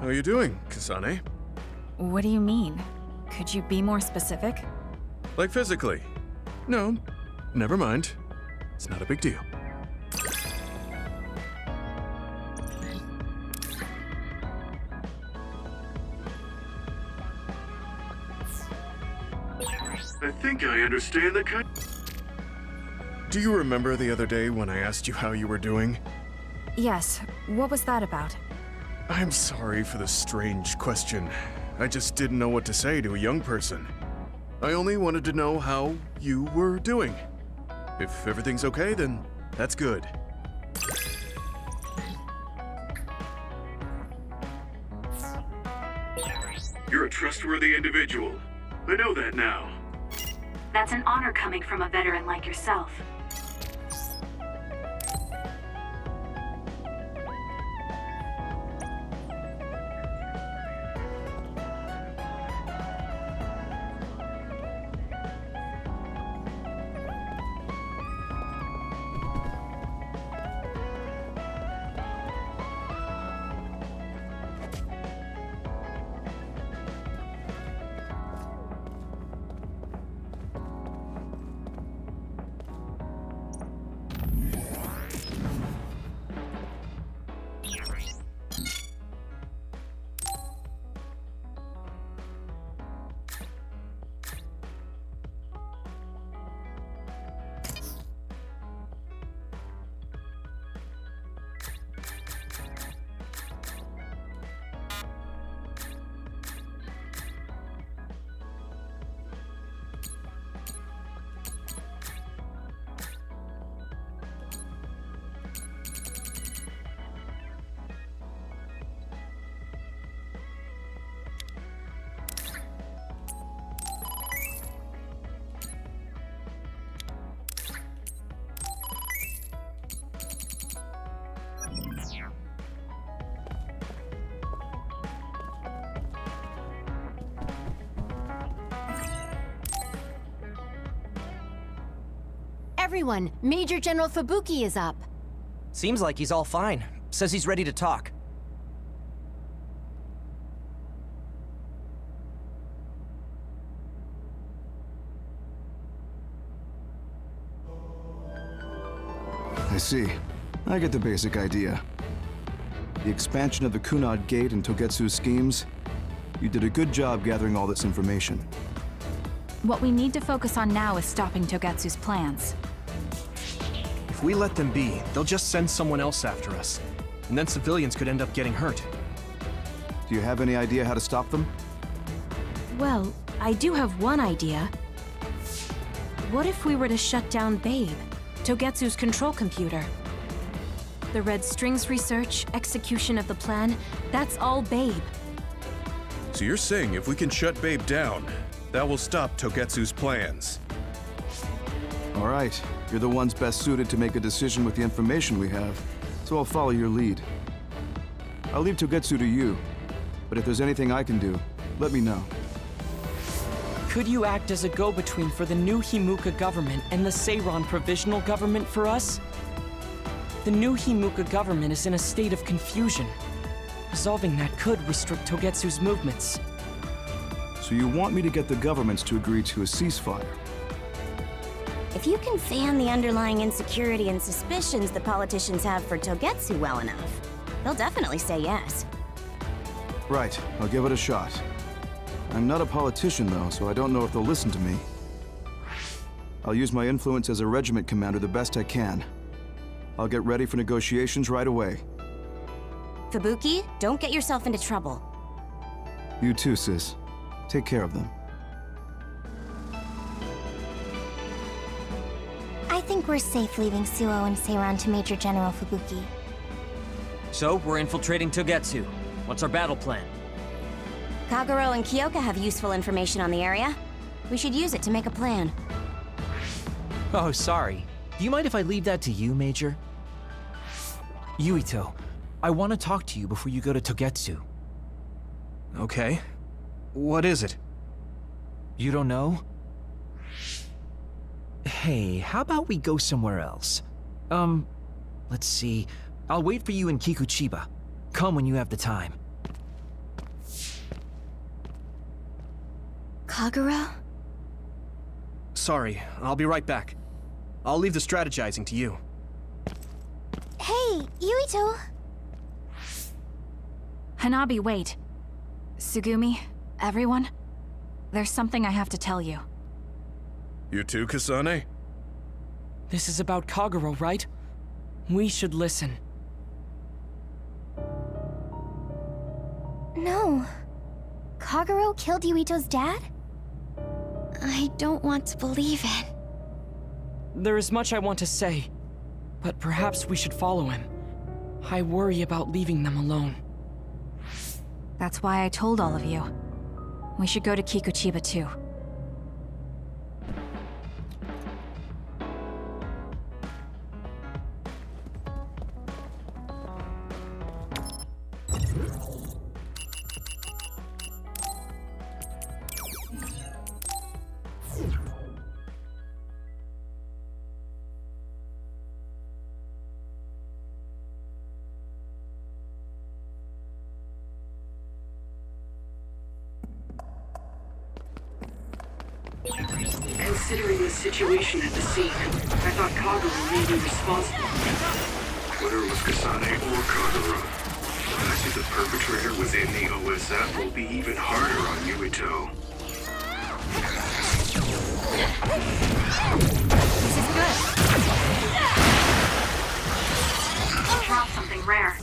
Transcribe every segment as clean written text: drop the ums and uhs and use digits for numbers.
How you doing, Kasane? What do you mean? Could you be more specific? Like physically? No, never mind. It's not a big deal. I think I understand the kind. Do you remember the other day when I asked you how you were doing? Yes. What was that about? I'm sorry for the strange question. I just didn't know what to say to a young person. I only wanted to know how you were doing. If everything's okay, then that's good. You're a trustworthy individual. I know that now. That's an honor coming from a veteran like yourself. Everyone, Major General Fubuki is up. Seems like he's all fine. Says he's ready to talk. I see. I get the basic idea. The expansion of the Kunad Gate and Togetsu's schemes. You did a good job gathering all this information. What we need to focus on now is stopping Togetsu's plans. If we let them be, they'll just send someone else after us. And then civilians could end up getting hurt. Do you have any idea how to stop them? Well, I do have one idea. What if we were to shut down Babe, Togetsu's control computer? The Red Strings research, execution of the plan, that's all Babe. So you're saying if we can shut Babe down, that will stop Togetsu's plans? All right. You're the ones best suited to make a decision with the information we have, so I'll follow your lead. I'll leave Togetsu to you, but if there's anything I can do, let me know. Could you act as a go-between for the new Himuka government and the Seiran provisional government for us? The new Himuka government is in a state of confusion. Resolving that could restrict Togetsu's movements. So you want me to get the governments to agree to a ceasefire? If you can fan the underlying insecurity and suspicions the politicians have for Togetsu well enough, they'll definitely say yes. Right, I'll give it a shot. I'm not a politician though, so I don't know if they'll listen to me. I'll use my influence as a regiment commander the best I can. I'll get ready for negotiations right away. Fubuki, don't get yourself into trouble. You too, sis. Take care of them. I think we're safe leaving Suo and Seiran to Major General Fubuki. So, we're infiltrating Togetsu. What's our battle plan? Kagero and Kyoka have useful information on the area. We should use it to make a plan. Oh, sorry. Do you mind if I leave that to you, Major? Yuito, I want to talk to you before you go to Togetsu. Okay. What is it? You don't know? Hey, how about we go somewhere else? Let's see. I'll wait for you in Kikuchiba. Come when you have the time. Kagura? Sorry, I'll be right back. I'll leave the strategizing to you. Hey, Yuito! Hanabi, wait. Sugumi, everyone, there's something I have to tell you. You too, Kasane? This is about Kagura, right? We should listen. No. Kaguro killed Yuito's dad? I don't want to believe it. There is much I want to say, but perhaps we should follow him. I worry about leaving them alone. That's why I told all of you. We should go to Kikuchiba too. Considering the situation at the scene, I thought Kagura may be responsible. Whether it was Kasane or Kagura, the fact that the perpetrator was in the OSF will be even harder on Yuito. This is good. Drop something rare.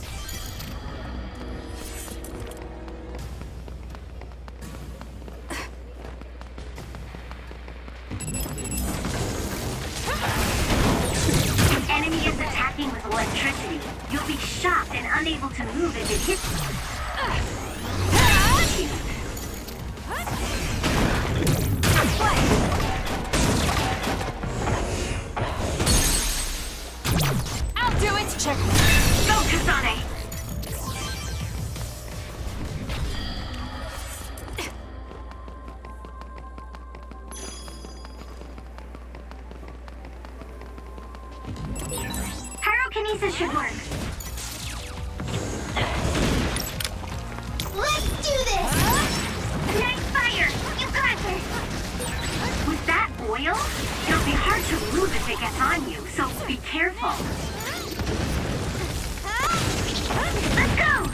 The enemy is attacking with electricity. You'll be shocked and unable to move if it hits you. I'll do it! Check me. Go, Kasane! Pyrokinesis should work. Let's do this! Nice fire! You got this! With that oil, it'll be hard to move if it gets on you, so be careful. Let's go!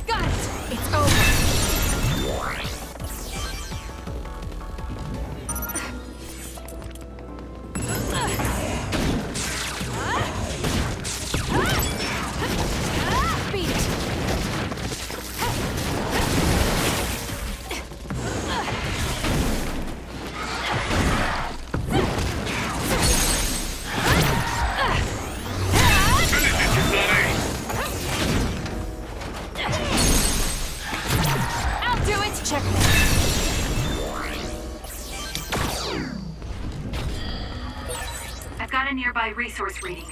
Got it! It's over. Beat it! I'll do it! Check me. I've got a nearby resource reading.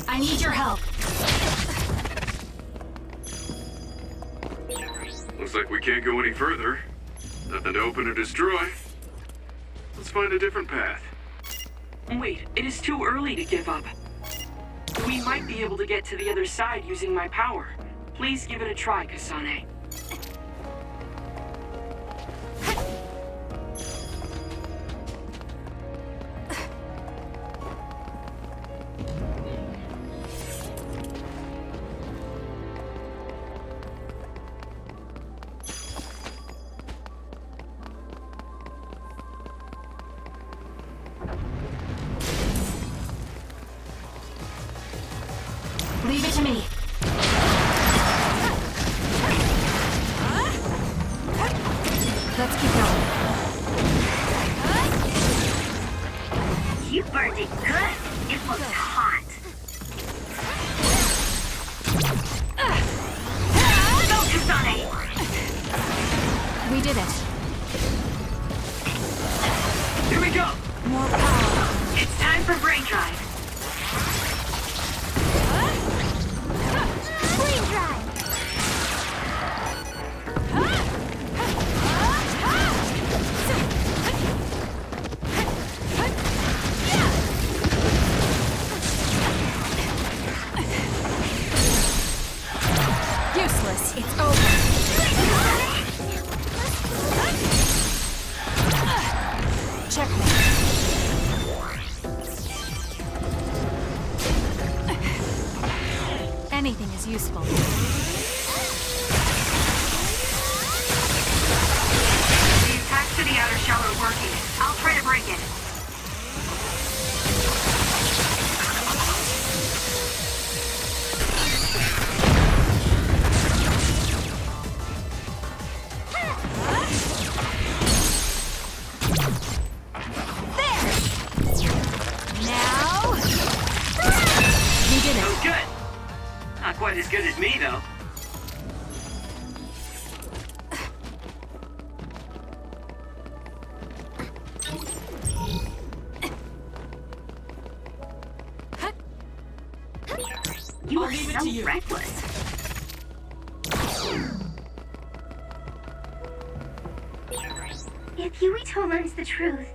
I need your help. Looks like we can't go any further. Nothing to open or destroy. Let's find a different path. Wait, it is too early to give up. We might be able to get to the other side using my power. Please give it a try, Kasane. Leave it to me. Let's keep going. You burned it good. It looks hot. Go, Kasane! We did it. Here we go! More power. It's time for brain drive. Brain drive! It's over. Checkmate. Anything is useful. The attacks to the outer shell are working. I'll try to break it. Now... You did That it. was good. Not quite as good as me, though. You I'll are leave it so to you. reckless. If Yuito learns the truth,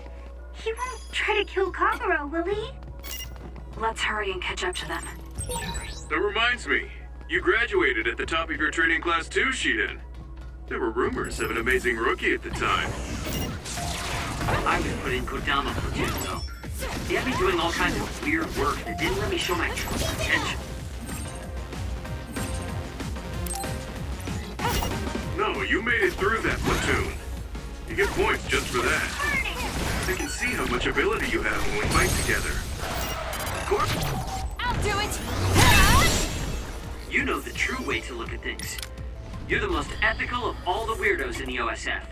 he won't try to kill Kagero, will he? Let's hurry and catch up to them. That reminds me, you graduated at the top of your training class too, Shiden. There were rumors of an amazing rookie at the time. I was put in Kodama platoon, though. They had me doing all kinds of weird work that didn't let me show my true potential. No, you made it through that platoon. You get points just for that. I can see how much ability you have when we fight together. Of course. I'll do it! You know the true way to look at things. You're the most ethical of all the weirdos in the OSF.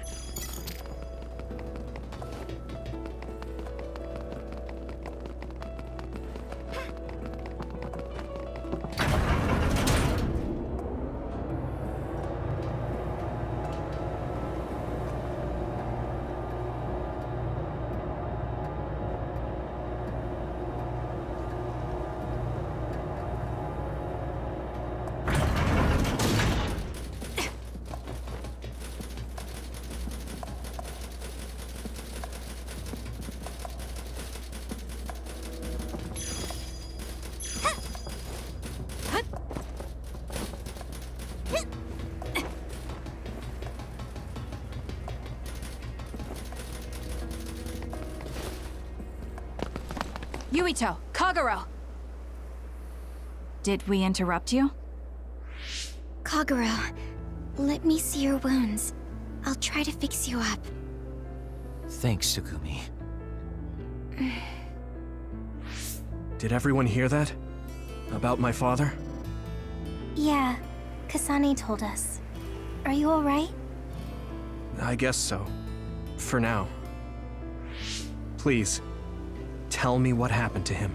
Yuito, Kagero! Did we interrupt you? Kagero, let me see your wounds. I'll try to fix you up. Thanks, Tsugumi. Did everyone hear that? About my father? Yeah, Kasane told us. Are you alright? I guess so. For now. Please, tell me what happened to him.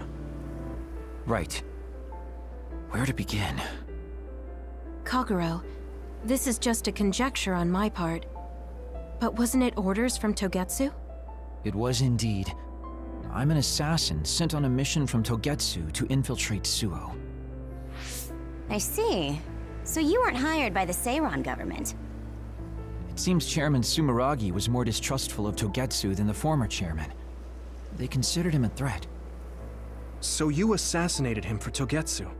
Right. Where to begin? Kagero, this is just a conjecture on my part. But wasn't it orders from Togetsu? It was indeed. I'm an assassin sent on a mission from Togetsu to infiltrate Suo. I see. So you weren't hired by the Seiron government. It seems Chairman Sumeragi was more distrustful of Togetsu than the former chairman. They considered him a threat. So you assassinated him for Togetsu?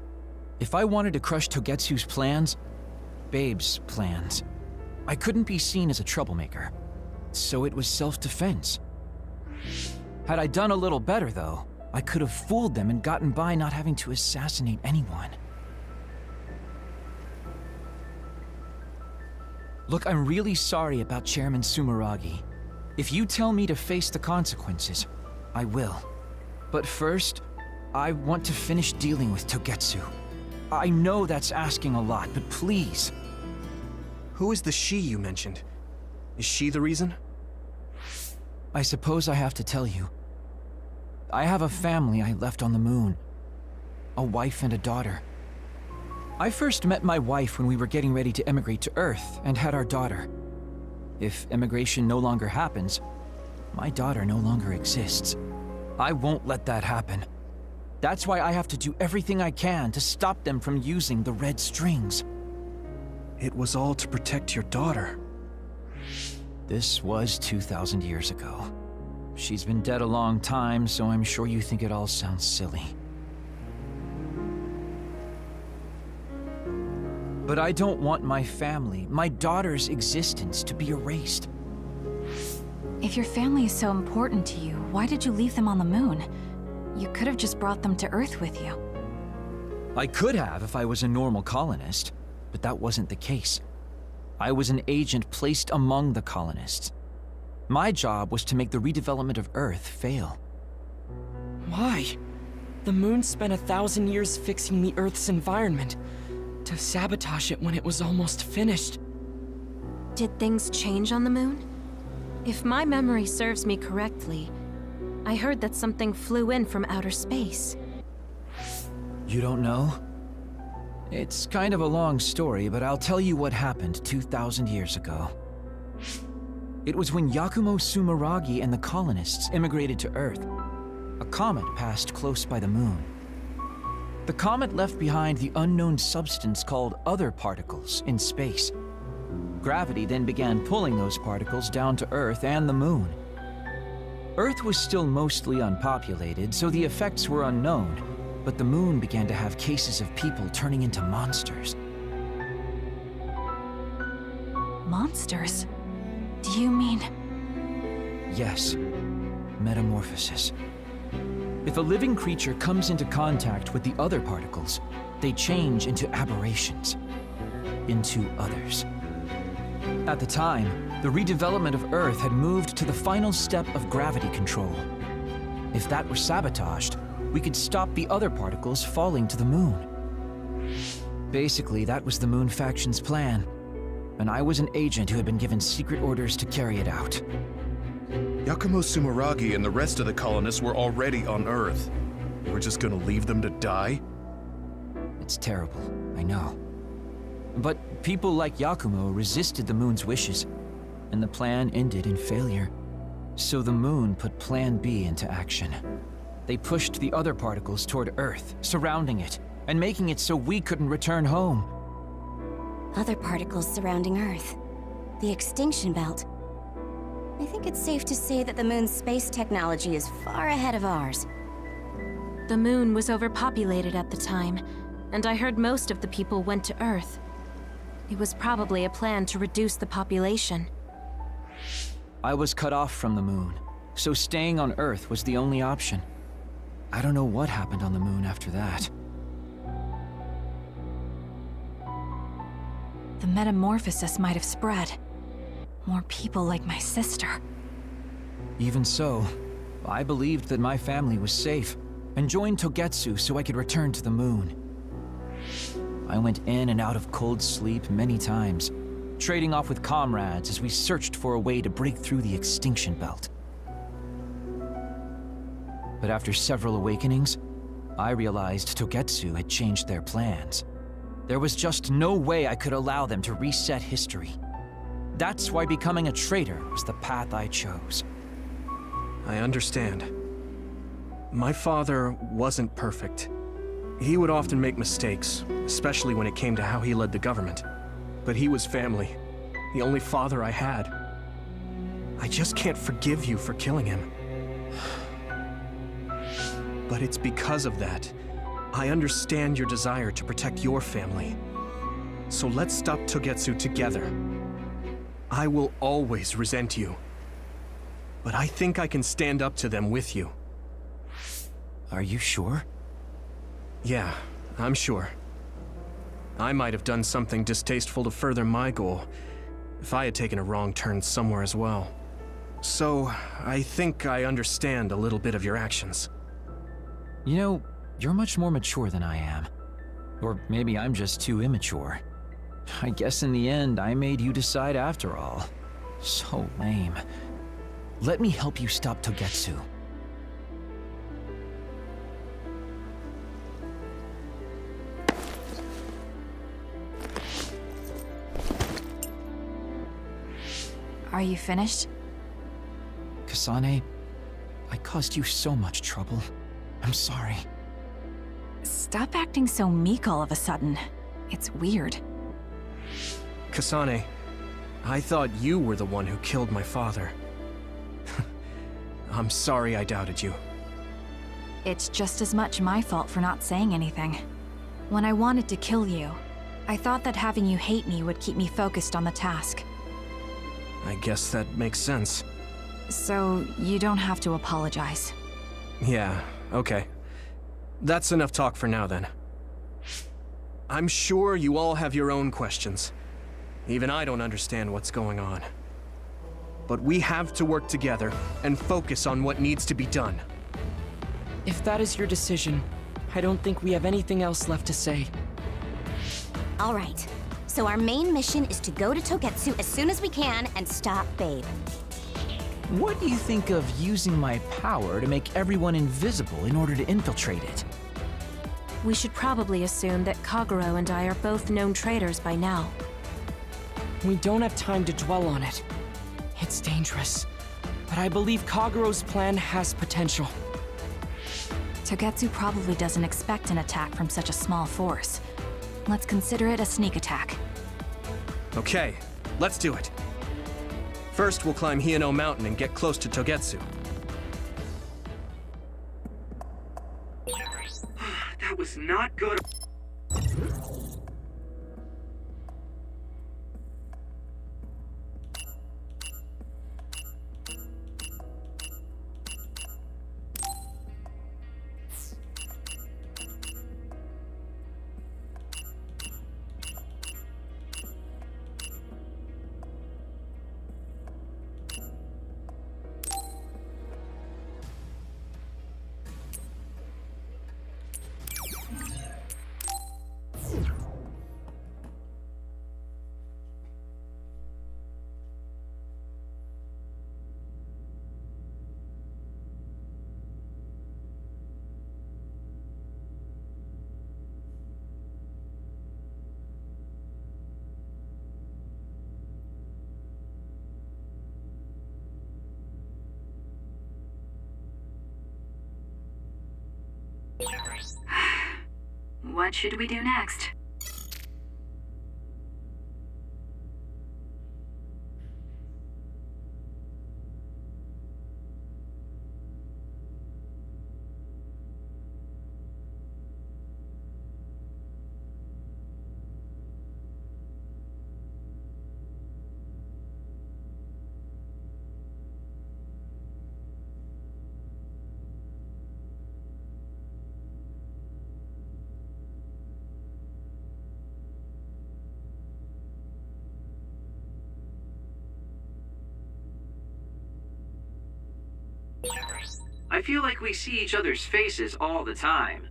If I wanted to crush Togetsu's plans, Babe's plans, I couldn't be seen as a troublemaker. So it was self-defense. Had I done a little better, though, I could have fooled them and gotten by not having to assassinate anyone. Look, I'm really sorry about Chairman Sumeragi. If you tell me to face the consequences, I will. But first, I want to finish dealing with Togetsu. I know that's asking a lot, but please. Who is the she you mentioned? Is she the reason? I suppose I have to tell you. I have a family I left on the moon. A wife and a daughter. I first met my wife when we were getting ready to emigrate to Earth and had our daughter. If emigration no longer happens, my daughter no longer exists. I won't let that happen. That's why I have to do everything I can to stop them from using the red strings. It was all to protect your daughter. This was 2,000 years ago. She's been dead a long time, so I'm sure you think it all sounds silly. But I don't want my family, my daughter's existence to be erased. If your family is so important to you, why did you leave them on the moon? You could have just brought them to Earth with you. I could have if I was a normal colonist, but that wasn't the case. I was an agent placed among the colonists. My job was to make the redevelopment of Earth fail. Why? The moon spent 1,000 years fixing the Earth's environment. To sabotage it when it was almost finished. Did things change on the moon? If my memory serves me correctly, I heard that something flew in from outer space. You don't know? It's kind of a long story, but I'll tell you what happened 2,000 years ago. It was when Yakumo Sumeragi and the colonists immigrated to Earth. A comet passed close by the moon. The comet left behind the unknown substance called other particles in space. Gravity then began pulling those particles down to Earth and the moon. Earth was still mostly unpopulated, so the effects were unknown, but the moon began to have cases of people turning into monsters. Monsters? Do you mean... Yes, metamorphosis. If a living creature comes into contact with the other particles, they change into aberrations, into others. At the time, the redevelopment of Earth had moved to the final step of gravity control. If that were sabotaged, we could stop the other particles falling to the moon. Basically, that was the Moon Faction's plan, and I was an agent who had been given secret orders to carry it out. Yakumo Sumeragi and the rest of the colonists were already on Earth. You were just gonna leave them to die? It's terrible, I know. But people like Yakumo resisted the moon's wishes, and the plan ended in failure. So the moon put Plan B into action. They pushed the other particles toward Earth, surrounding it, and making it so we couldn't return home. Other particles surrounding Earth. The extinction belt. I think it's safe to say that the moon's space technology is far ahead of ours. The moon was overpopulated at the time, and I heard most of the people went to Earth. It was probably a plan to reduce the population. I was cut off from the moon, so staying on Earth was the only option. I don't know what happened on the moon after that. The metamorphosis might have spread. More people like my sister. Even so, I believed that my family was safe, and joined Togetsu so I could return to the moon. I went in and out of cold sleep many times, trading off with comrades as we searched for a way to break through the extinction belt. But after several awakenings, I realized Togetsu had changed their plans. There was just no way I could allow them to reset history. That's why becoming a traitor was the path I chose. I understand. My father wasn't perfect. He would often make mistakes, especially when it came to how he led the government. But he was family, the only father I had. I just can't forgive you for killing him. But it's because of that. I understand your desire to protect your family. So let's stop Togetsu together. I will always resent you. But I think I can stand up to them with you. Are you sure? Yeah, I'm sure. I might have done something distasteful to further my goal, if I had taken a wrong turn somewhere as well. So, I think I understand a little bit of your actions. You know, you're much more mature than I am. Or maybe I'm just too immature. I guess in the end, I made you decide after all. So lame. Let me help you stop Togetsu. Are you finished? Kasane, I caused you so much trouble. I'm sorry. Stop acting so meek all of a sudden. It's weird. Kasane, I thought you were the one who killed my father. I'm sorry I doubted you. It's just as much my fault for not saying anything. When I wanted to kill you, I thought that having you hate me would keep me focused on the task. I guess that makes sense. So, you don't have to apologize. Yeah, okay. That's enough talk for now, then. I'm sure you all have your own questions. Even I don't understand what's going on. But we have to work together and focus on what needs to be done. If that is your decision, I don't think we have anything else left to say. All right. So our main mission is to go to Togetsu as soon as we can and stop Babe. What do you think of using my power to make everyone invisible in order to infiltrate it? We should probably assume that Kagero and I are both known traitors by now. We don't have time to dwell on it. It's dangerous, but I believe Kagero's plan has potential. Togetsu probably doesn't expect an attack from such a small force. Let's consider it a sneak attack. Okay, let's do it. First, we'll climb Hiyano Mountain and get close to Togetsu. That was not good. What should we do next? I feel like we see each other's faces all the time.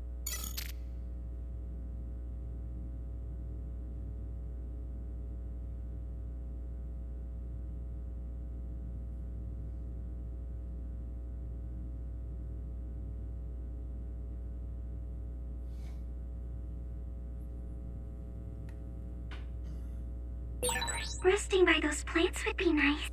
Resting by those plants would be nice.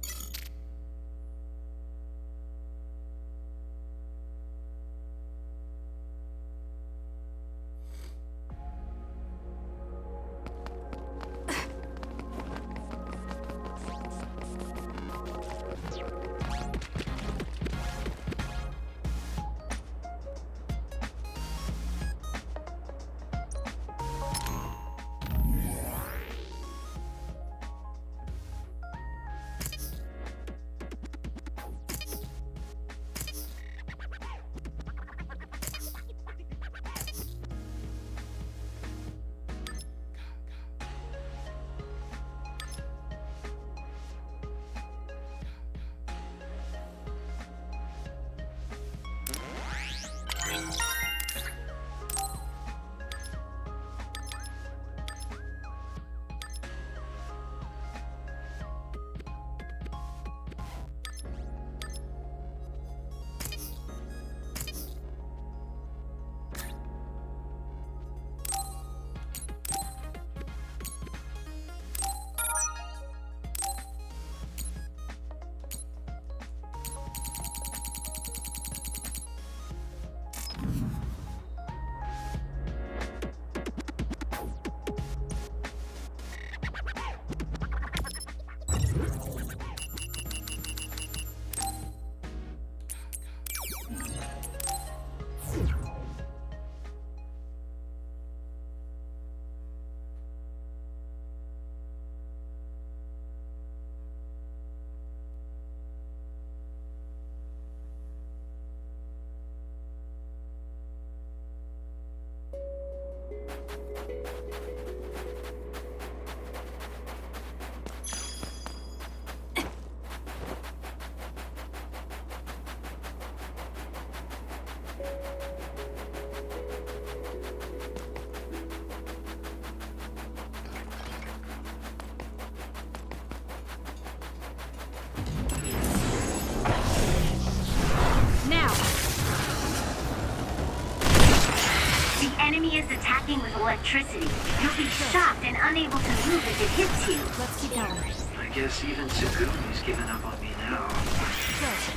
electricity. You'll be shocked and unable to move if it hits you. Let's keep going. I guess even Tsugumi's given up on me now.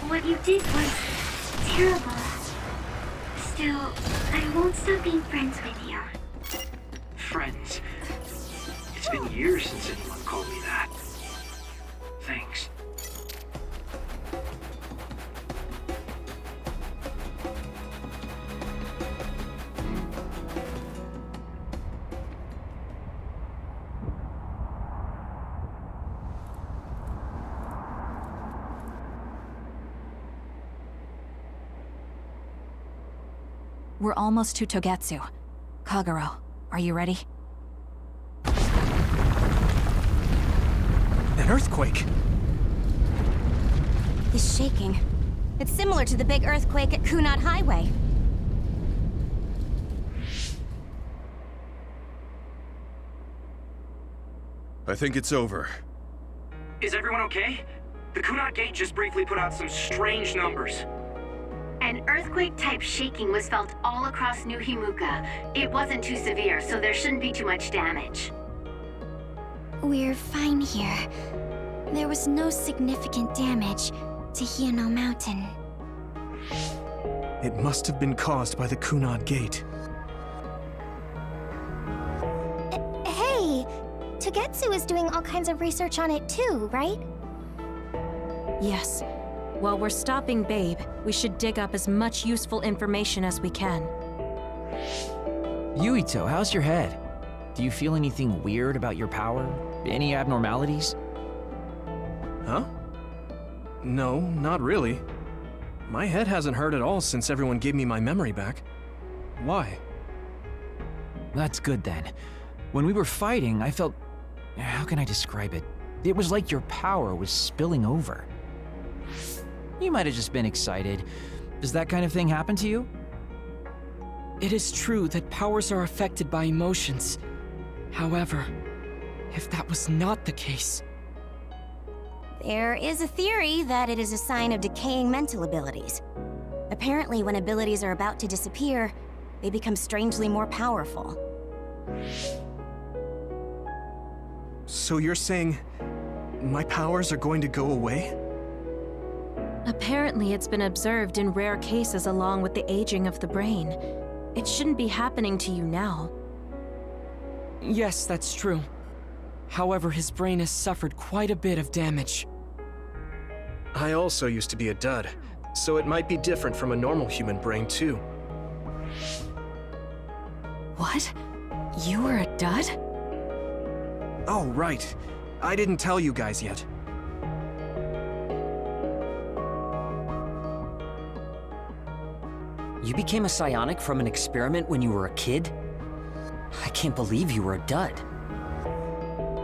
What you did was terrible. Still, I won't stop being friends with you. Friends. It's been years since anyone called me that. Thanks. We're almost to Togetsu. Kagero, are you ready? An earthquake! It's shaking. It's similar to the big earthquake at Kunad Highway. I think it's over. Is everyone okay? The Kunat Gate just briefly put out some strange numbers. An earthquake-type shaking was felt all across New Himuka. It wasn't too severe, so there shouldn't be too much damage. We're fine here. There was no significant damage to Hiano Mountain. It must have been caused by the Kunad Gate. Hey! Togetsu is doing all kinds of research on it too, right? Yes. While we're stopping Babe, we should dig up as much useful information as we can. Yuito, how's your head? Do you feel anything weird about your power? Any abnormalities? Huh? No, not really. My head hasn't hurt at all since everyone gave me my memory back. Why? That's good then. When we were fighting, I felt... How can I describe it? It was like your power was spilling over. You might have just been excited. Does that kind of thing happen to you? It is true that powers are affected by emotions. However, if that was not the case... There is a theory that it is a sign of decaying mental abilities. Apparently, when abilities are about to disappear, they become strangely more powerful. So you're saying my powers are going to go away? Apparently, it's been observed in rare cases along with the aging of the brain. It shouldn't be happening to you now. Yes, that's true. However, his brain has suffered quite a bit of damage. I also used to be a dud, so it might be different from a normal human brain too. What? You were a dud? Oh, right. I didn't tell you guys yet. You became a psionic from an experiment when you were a kid? I can't believe you were a dud.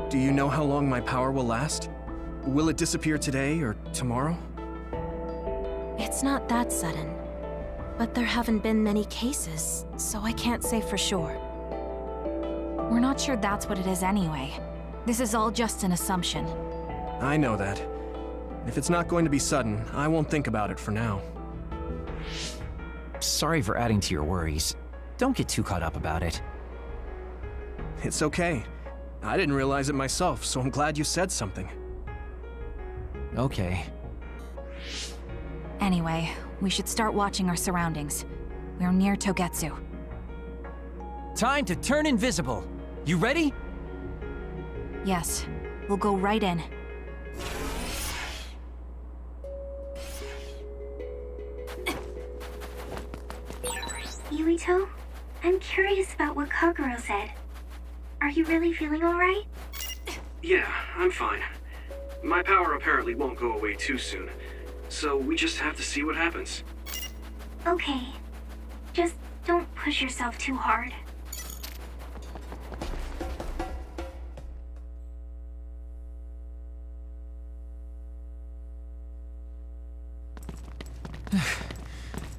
Do you know how long my power will last? Will it disappear today or tomorrow? It's not that sudden. But there haven't been many cases, so I can't say for sure. We're not sure that's what it is anyway. This is all just an assumption. I know that. If it's not going to be sudden, I won't think about it for now. Sorry for adding to your worries. Don't get too caught up about it. It's okay. I didn't realize it myself, so I'm glad you said something. Okay. Anyway, we should start watching our surroundings. We're near Togetsu. Time to turn invisible. You ready? Yes, we'll go right in. Yuito, I'm curious about what Kagero said. Are you really feeling alright? Yeah, I'm fine. My power apparently won't go away too soon, so we just have to see what happens. Okay. Just don't push yourself too hard.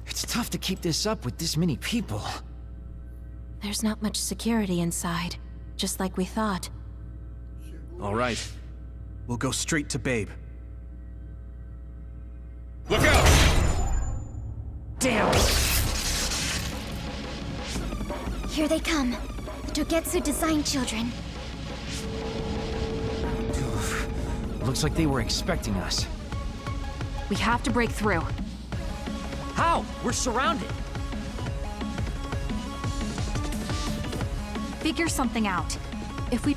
It's tough to keep this up with this many people. There's not much security inside, just like we thought. All right. We'll go straight to Babe. Look out! Damn! Here they come. Togetsu designed children. Looks like they were expecting us. We have to break through. How? We're surrounded. Figure something out. If we...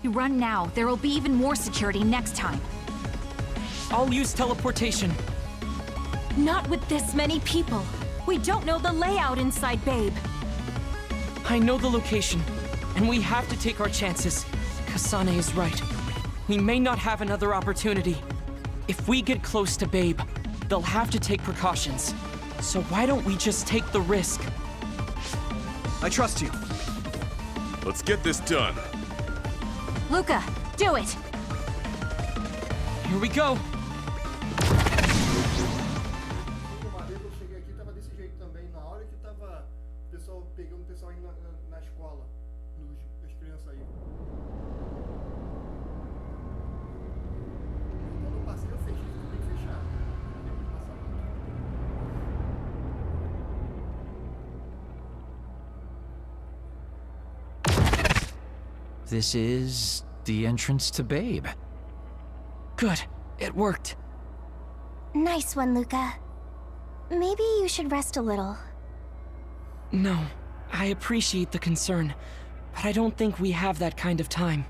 You run now, there will be even more security next time. I'll use teleportation. Not with this many people. We don't know the layout inside Babe. I know the location, and we have to take our chances. Kasane is right. We may not have another opportunity. If we get close to Babe, they'll have to take precautions. So why don't we just take the risk? I trust you. Let's get this done. Luca, do it! Here we go. Uma vez eu cheguei aqui, tava desse jeito também. Na hora que tava o pessoal pegando o pessoal indo na escola, as crianças aí. Quando eu passei, eu fechei, tudo bem fechado. This is the entrance to Babe. Good. It worked. Nice one, Luca. Maybe you should rest a little. No, I appreciate the concern, but I don't think we have that kind of time.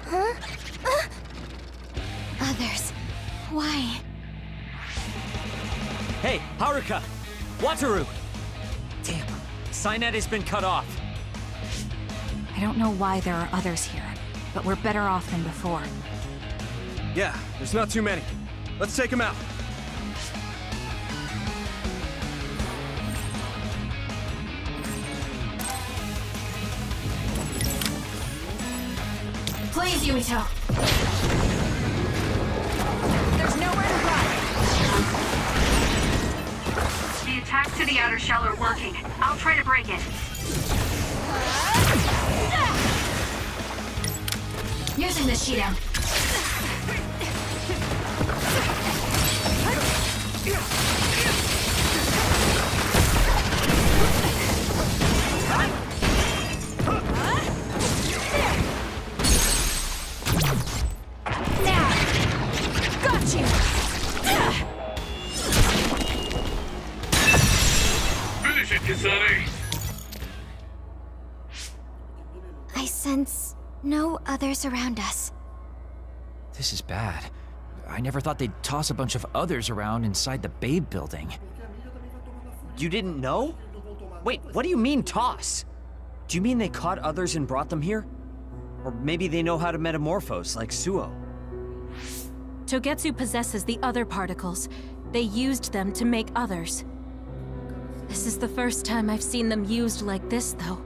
Huh? Others. Why? Hey, Haruka! Wataru! Damn, Cynet has been cut off. I don't know why there are others here, but we're better off than before. Yeah, there's not too many. Let's take them out. Please, Yuito. There's nowhere to run. The attacks to the outer shell are working. I'll try to break it. Using the Shido. Now! Got you! Finish it, Kasane! I sense no others around us. This is bad. I never thought they'd toss a bunch of others around inside the Babe building. You didn't know? Wait, what do you mean, toss? Do you mean they caught others and brought them here? Or maybe they know how to metamorphose, like Suo? Togetsu possesses the other particles. They used them to make others. This is the first time I've seen them used like this, though.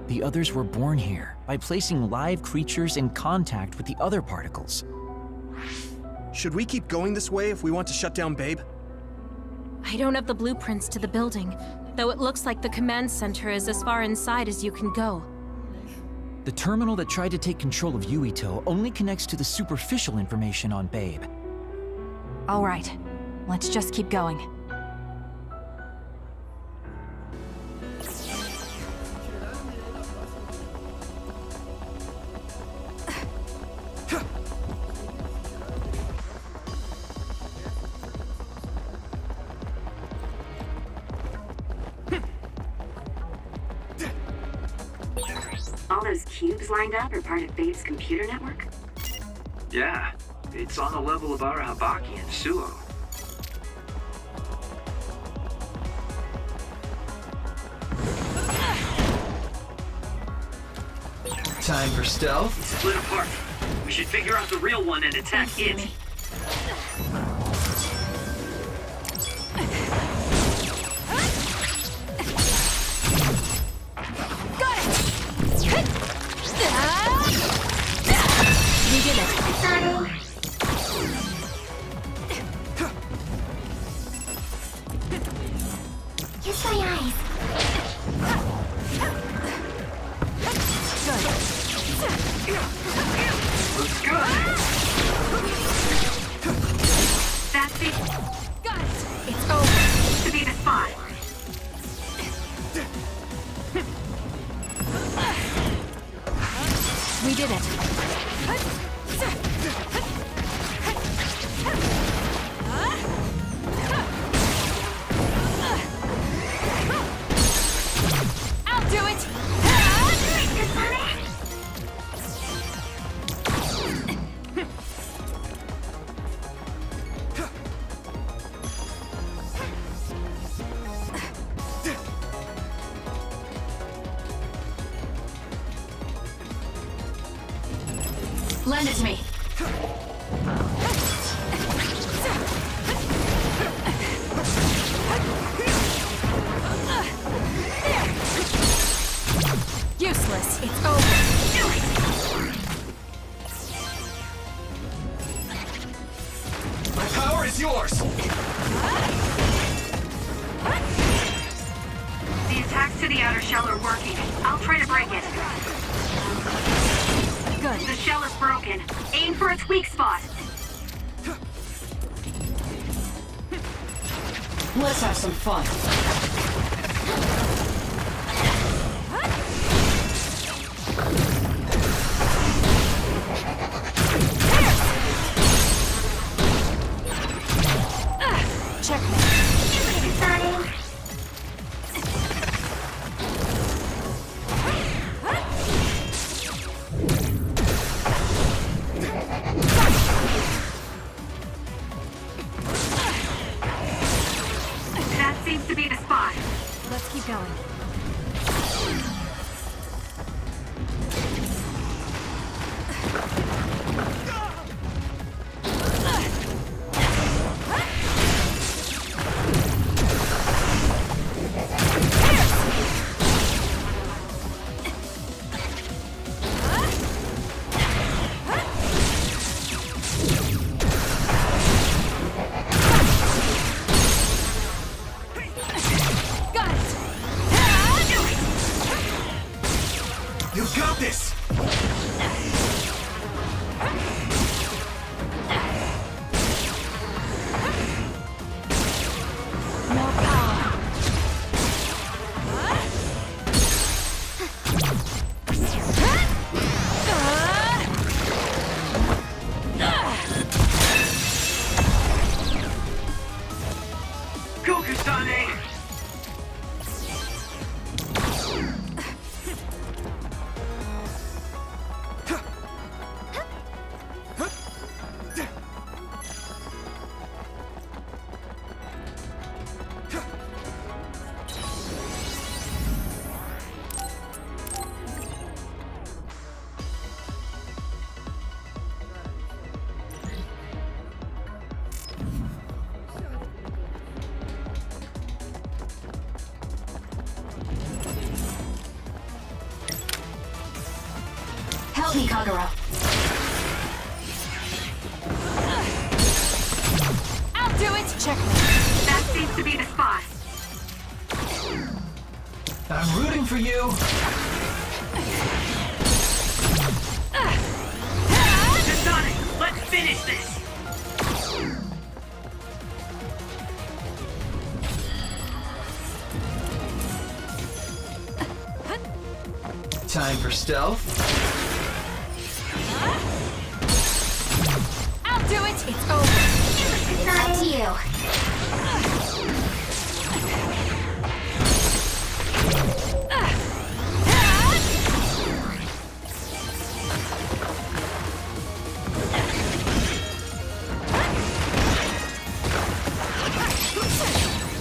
The others were born here by placing live creatures in contact with the other particles. Should we keep going this way if we want to shut down Babe? I don't have the blueprints to the building, though it looks like the command center is as far inside as you can go. The terminal that tried to take control of Yuito only connects to the superficial information on Babe. All right, let's just keep going. All those cubes lined up are part of Babe's computer network? Yeah, it's on the level of Arahabaki and Suo. Time for stealth. Split apart. We should figure out the real one and attack it. We did it. Kiss my eyes. Looks good. That's it. Got it. It's over. To be the spot. We did it. Lend it to me. Useless. It's over. My power is yours! The attacks to the outer shell are working. I'll try to break it. Good. The shell is broken. Aim for its weak spot. Let's have some fun. That seems to be the spot. Let's keep going. You got this! More power. Go, Kasane! Help me, Kagura. I'll do it. Check me. That seems to be the spot. I'm rooting for you. Kasane, let's finish this! Time for stealth. I'll do it. It's over. It's up to you.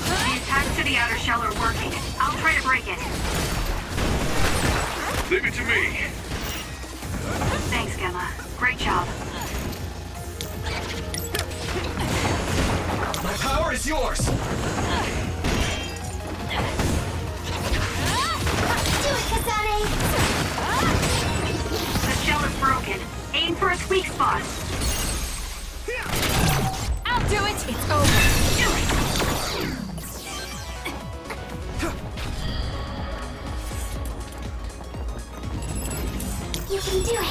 The attacks to the outer shell are working. I'll try to break it. Leave it to me. Thanks, Gemma. Great job. My power is yours! Do it, Kasane! The shell is broken. Aim for its weak spot. I'll do it. It's over. Do it! You can do it!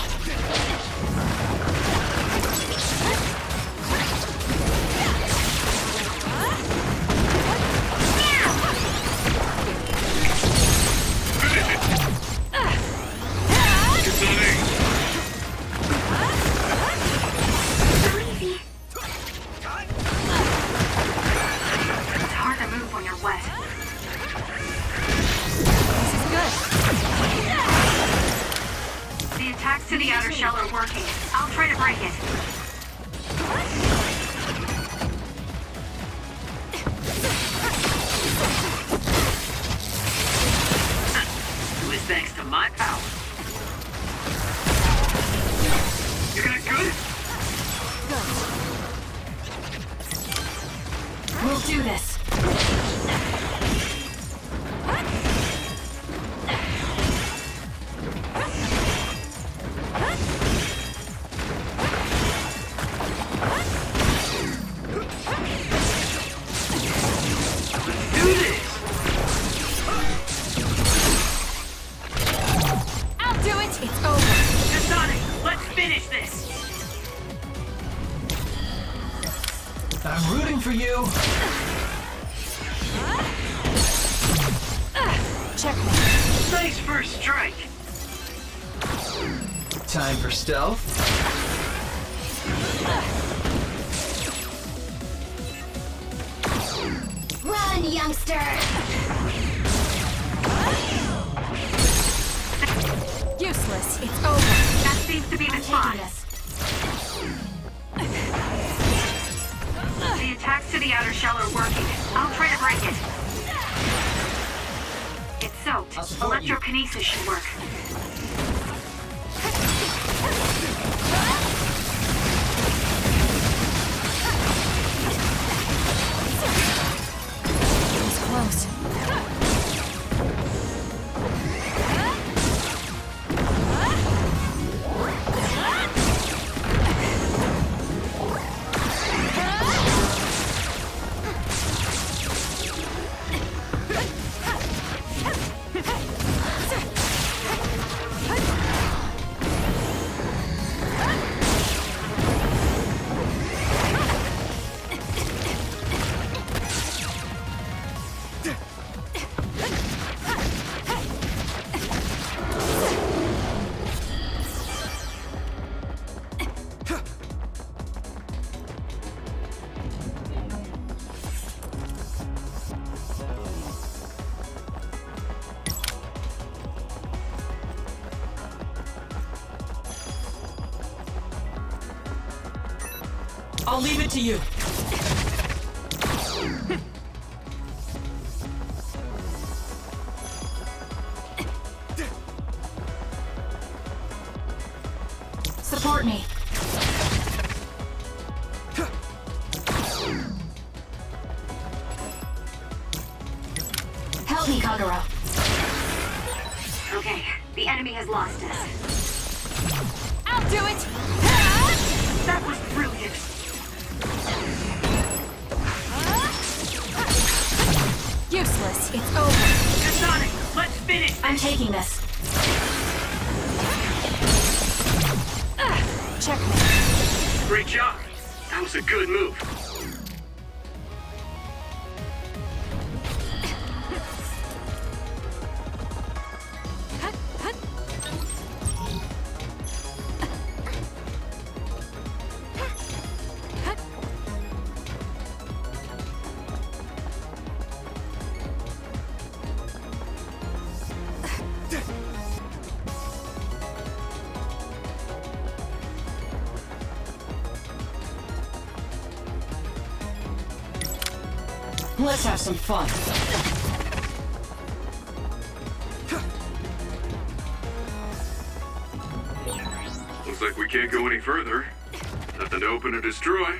So easy. do this. Do this! I'll do it. It's over. Sonic, let's finish this! I'm rooting for you. Checkmate. Nice first strike. Time for stealth. Run, youngster! Useless. It's over. That seems to be the spot. The attacks to the outer shell are working. I'll try to break it. It's soaked. Electrokinesis should work. It's close. I'll leave it to you. Support me. Help me, Kagura. Okay, the enemy has lost us. I'll do it. That was brilliant. Useless. It's over. Sonic, let's finish this! I'm taking this. Checkmate. Great job. That was a good move. Let's have some fun. Looks like we can't go any further. Nothing to open or destroy.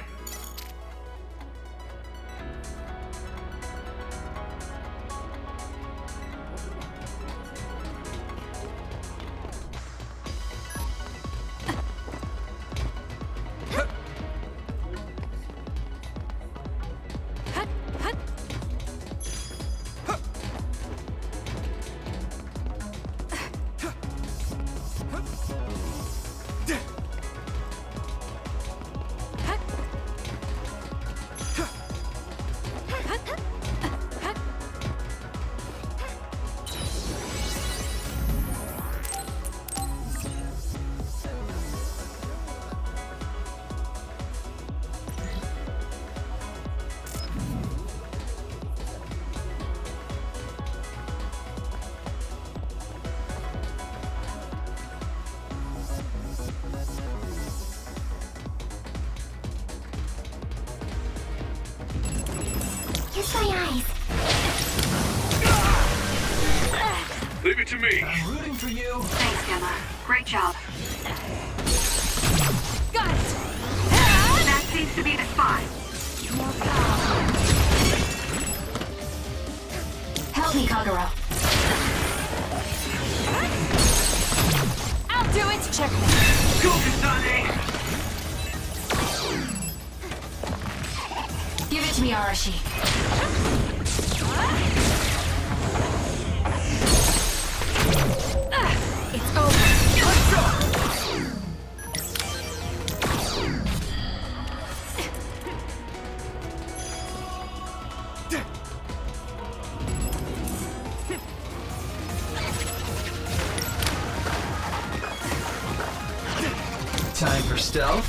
Kiss my eyes. Leave it to me. I'm rooting for you. Thanks, Gemma. Great job. Got it. That seems to be the spot. Give it to me, Arashi. It's over. Let's go! Time for stealth.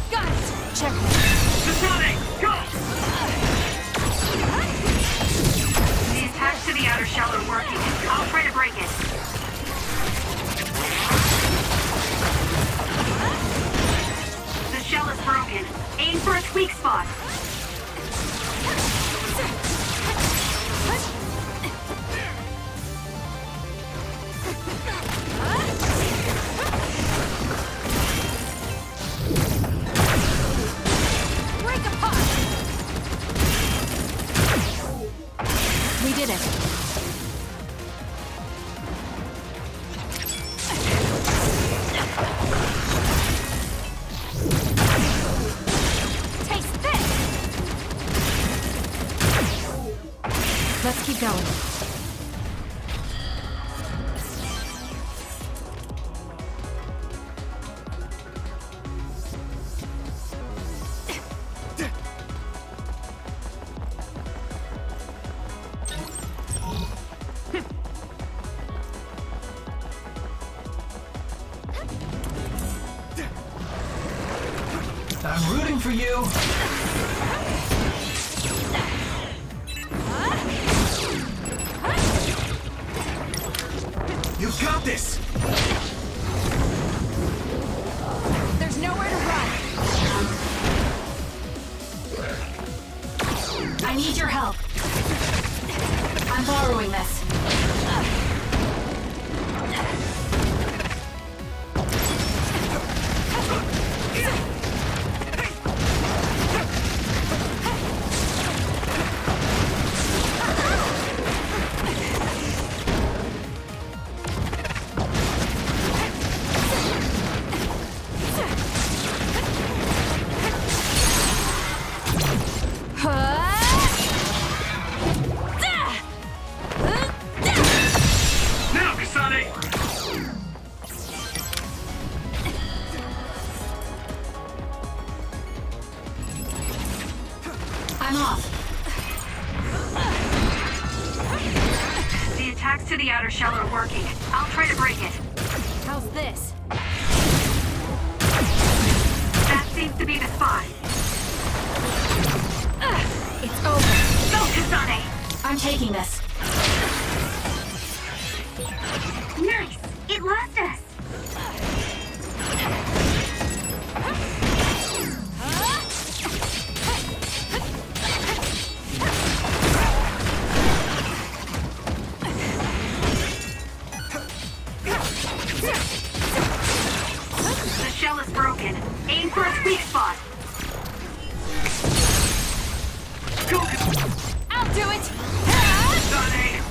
Got it! Check. Kasane, go! The attacks to the outer shell are working. I'll try to break it. The shell is broken. Aim for its weak spot. Break apart! We did it. Taste this! Let's keep going. I'm rooting for you. You've got this. There's nowhere to run. I need your help. I'm borrowing this. Now, Kasane! I'm off. The attacks to the outer shell are working. I'll try to break it. How's this? That seems to be the spot. It's over. Go, Kasane! I'm taking this. Nice! It lost us! The shell is broken. Aim for its weak spot. Go, I'll do it! Kasane!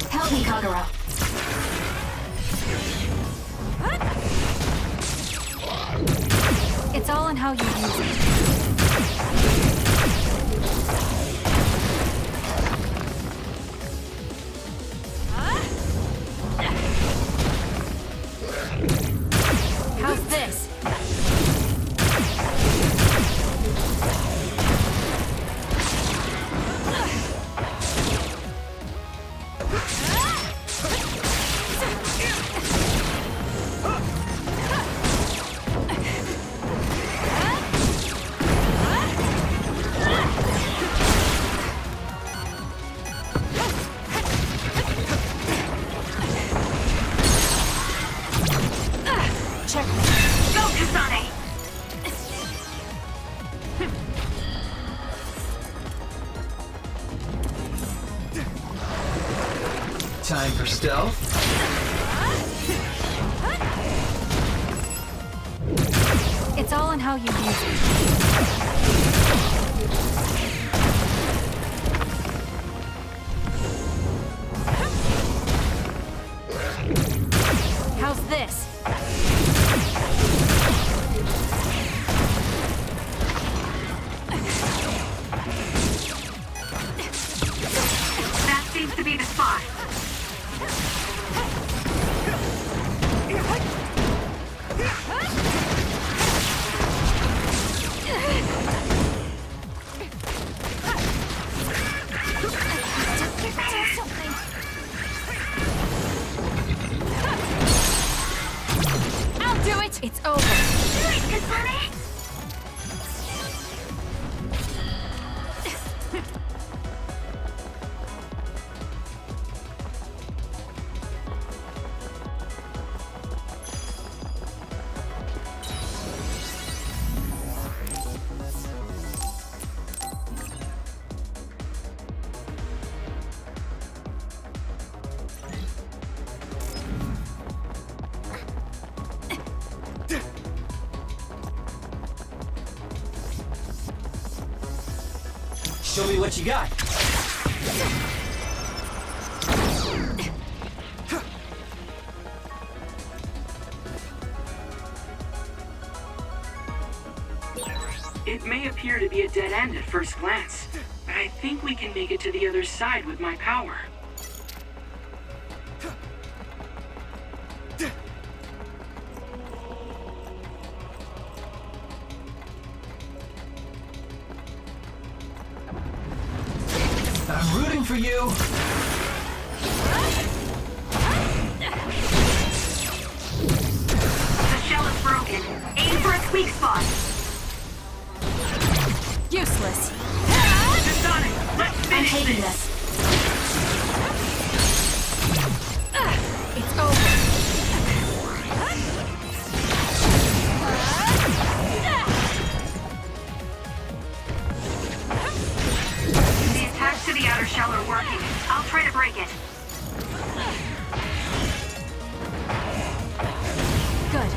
Help me, Kagura. It's all in how you use it. How's this? Check. Go, Kasane! Time for stealth. It's all in how you use it. Show me what you got. It may appear to be a dead end at first glance, but I think we can make it to the other side with my power. I'm rooting for you. The shell is broken. Aim for its weak spot. Useless. Sonic, let's finish taking this. It's over. The attacks to the outer shell are working. I'll try to break it. Good.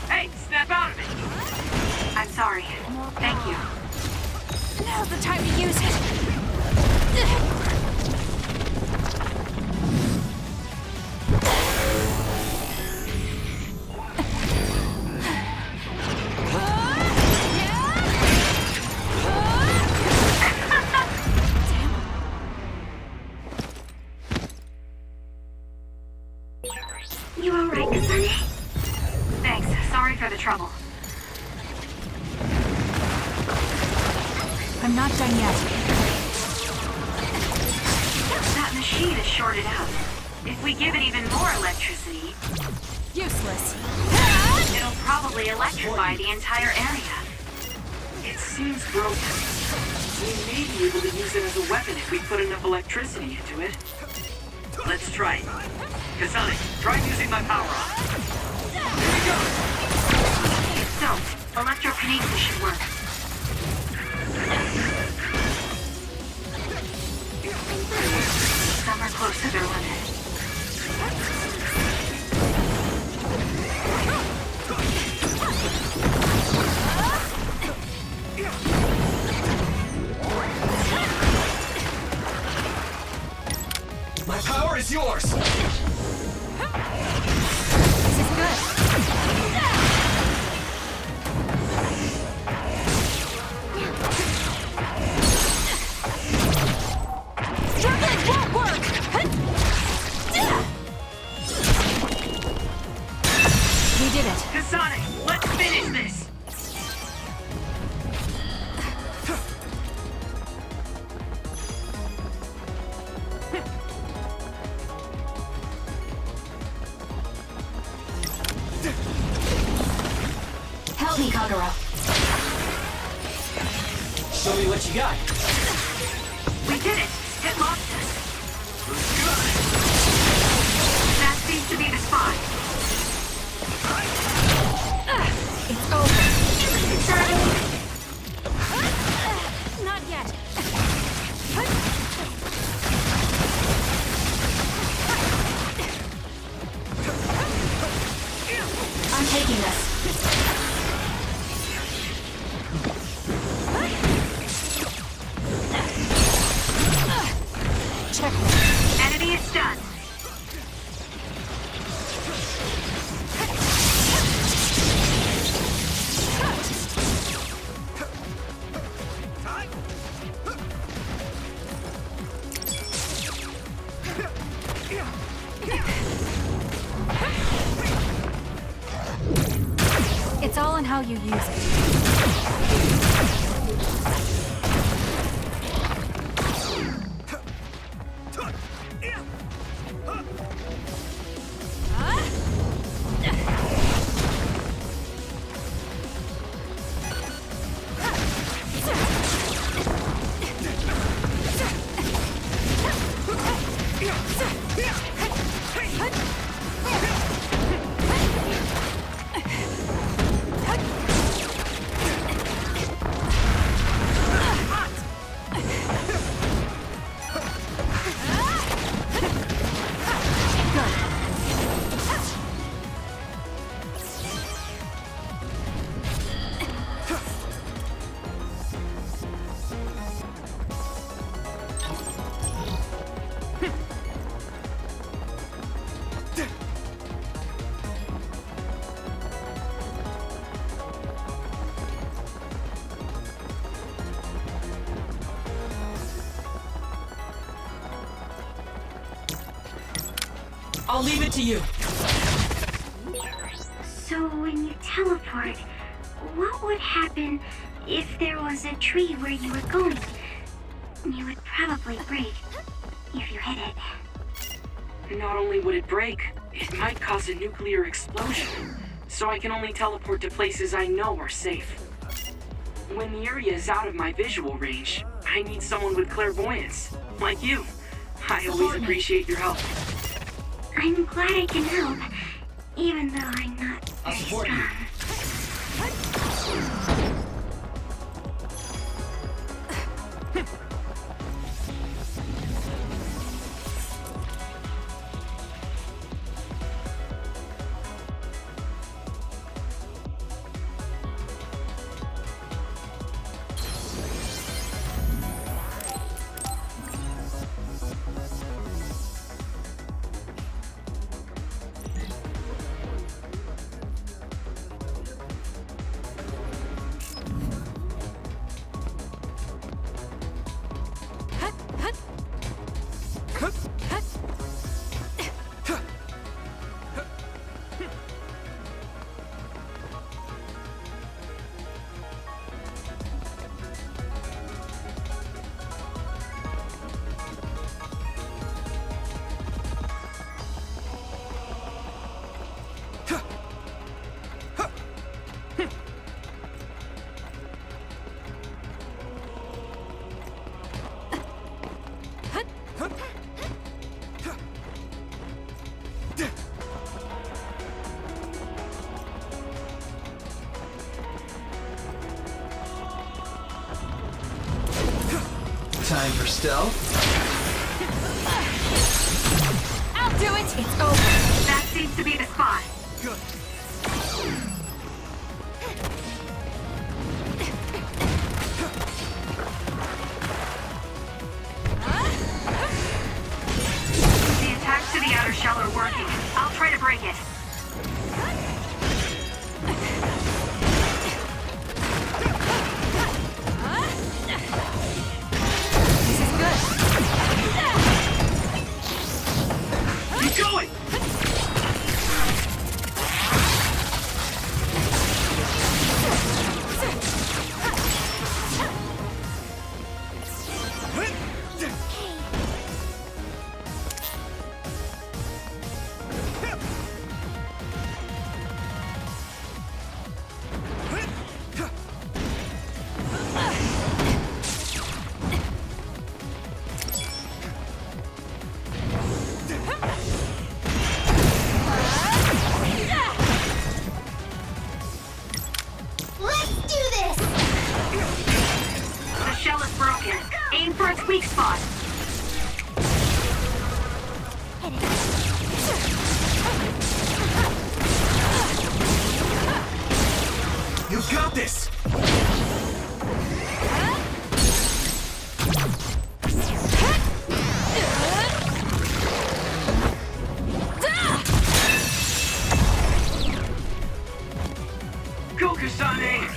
Hey, snap out of it. I'm sorry. Thank you. Now's the time to use it. You alright, Kasane? Thanks. Sorry for the trouble. I'm not done yet. That machine is shorted out. If we give it even more electricity, Useless. it'll probably electrify the entire area. It seems broken. We may be able to use it as a weapon if we put enough electricity into it. Let's try it. Kasane, try using my power on. So, electrokinesis should work. Some are close to their limit. My power is yours! This is good. Struggling won't work! We did it. Kasane, let's finish this! Help me, Kagura. Show me what you got. We did it! It lost us! That seems to be the spot. It's over. Not yet. I'm taking this. Checkmate. Enemy is stunned. It's all in how you use it. I'll leave it to you. So when you teleport, what would happen if there was a tree where you were going? You would probably break if you hit it. Not only would it break, it might cause a nuclear explosion. So I can only teleport to places I know are safe. When the area is out of my visual range, I need someone with clairvoyance, like you. I always appreciate your help. I'm glad I can help, even though I'm not I'll very support you. strong. Time for stealth. I'll do it! It's over! That seems to be the spot. The attacks to the outer shell are working. I'll try to break it. Keep going! Let's do this! The shell is broken. Aim for its weak spot. You got this! Go, Kasane!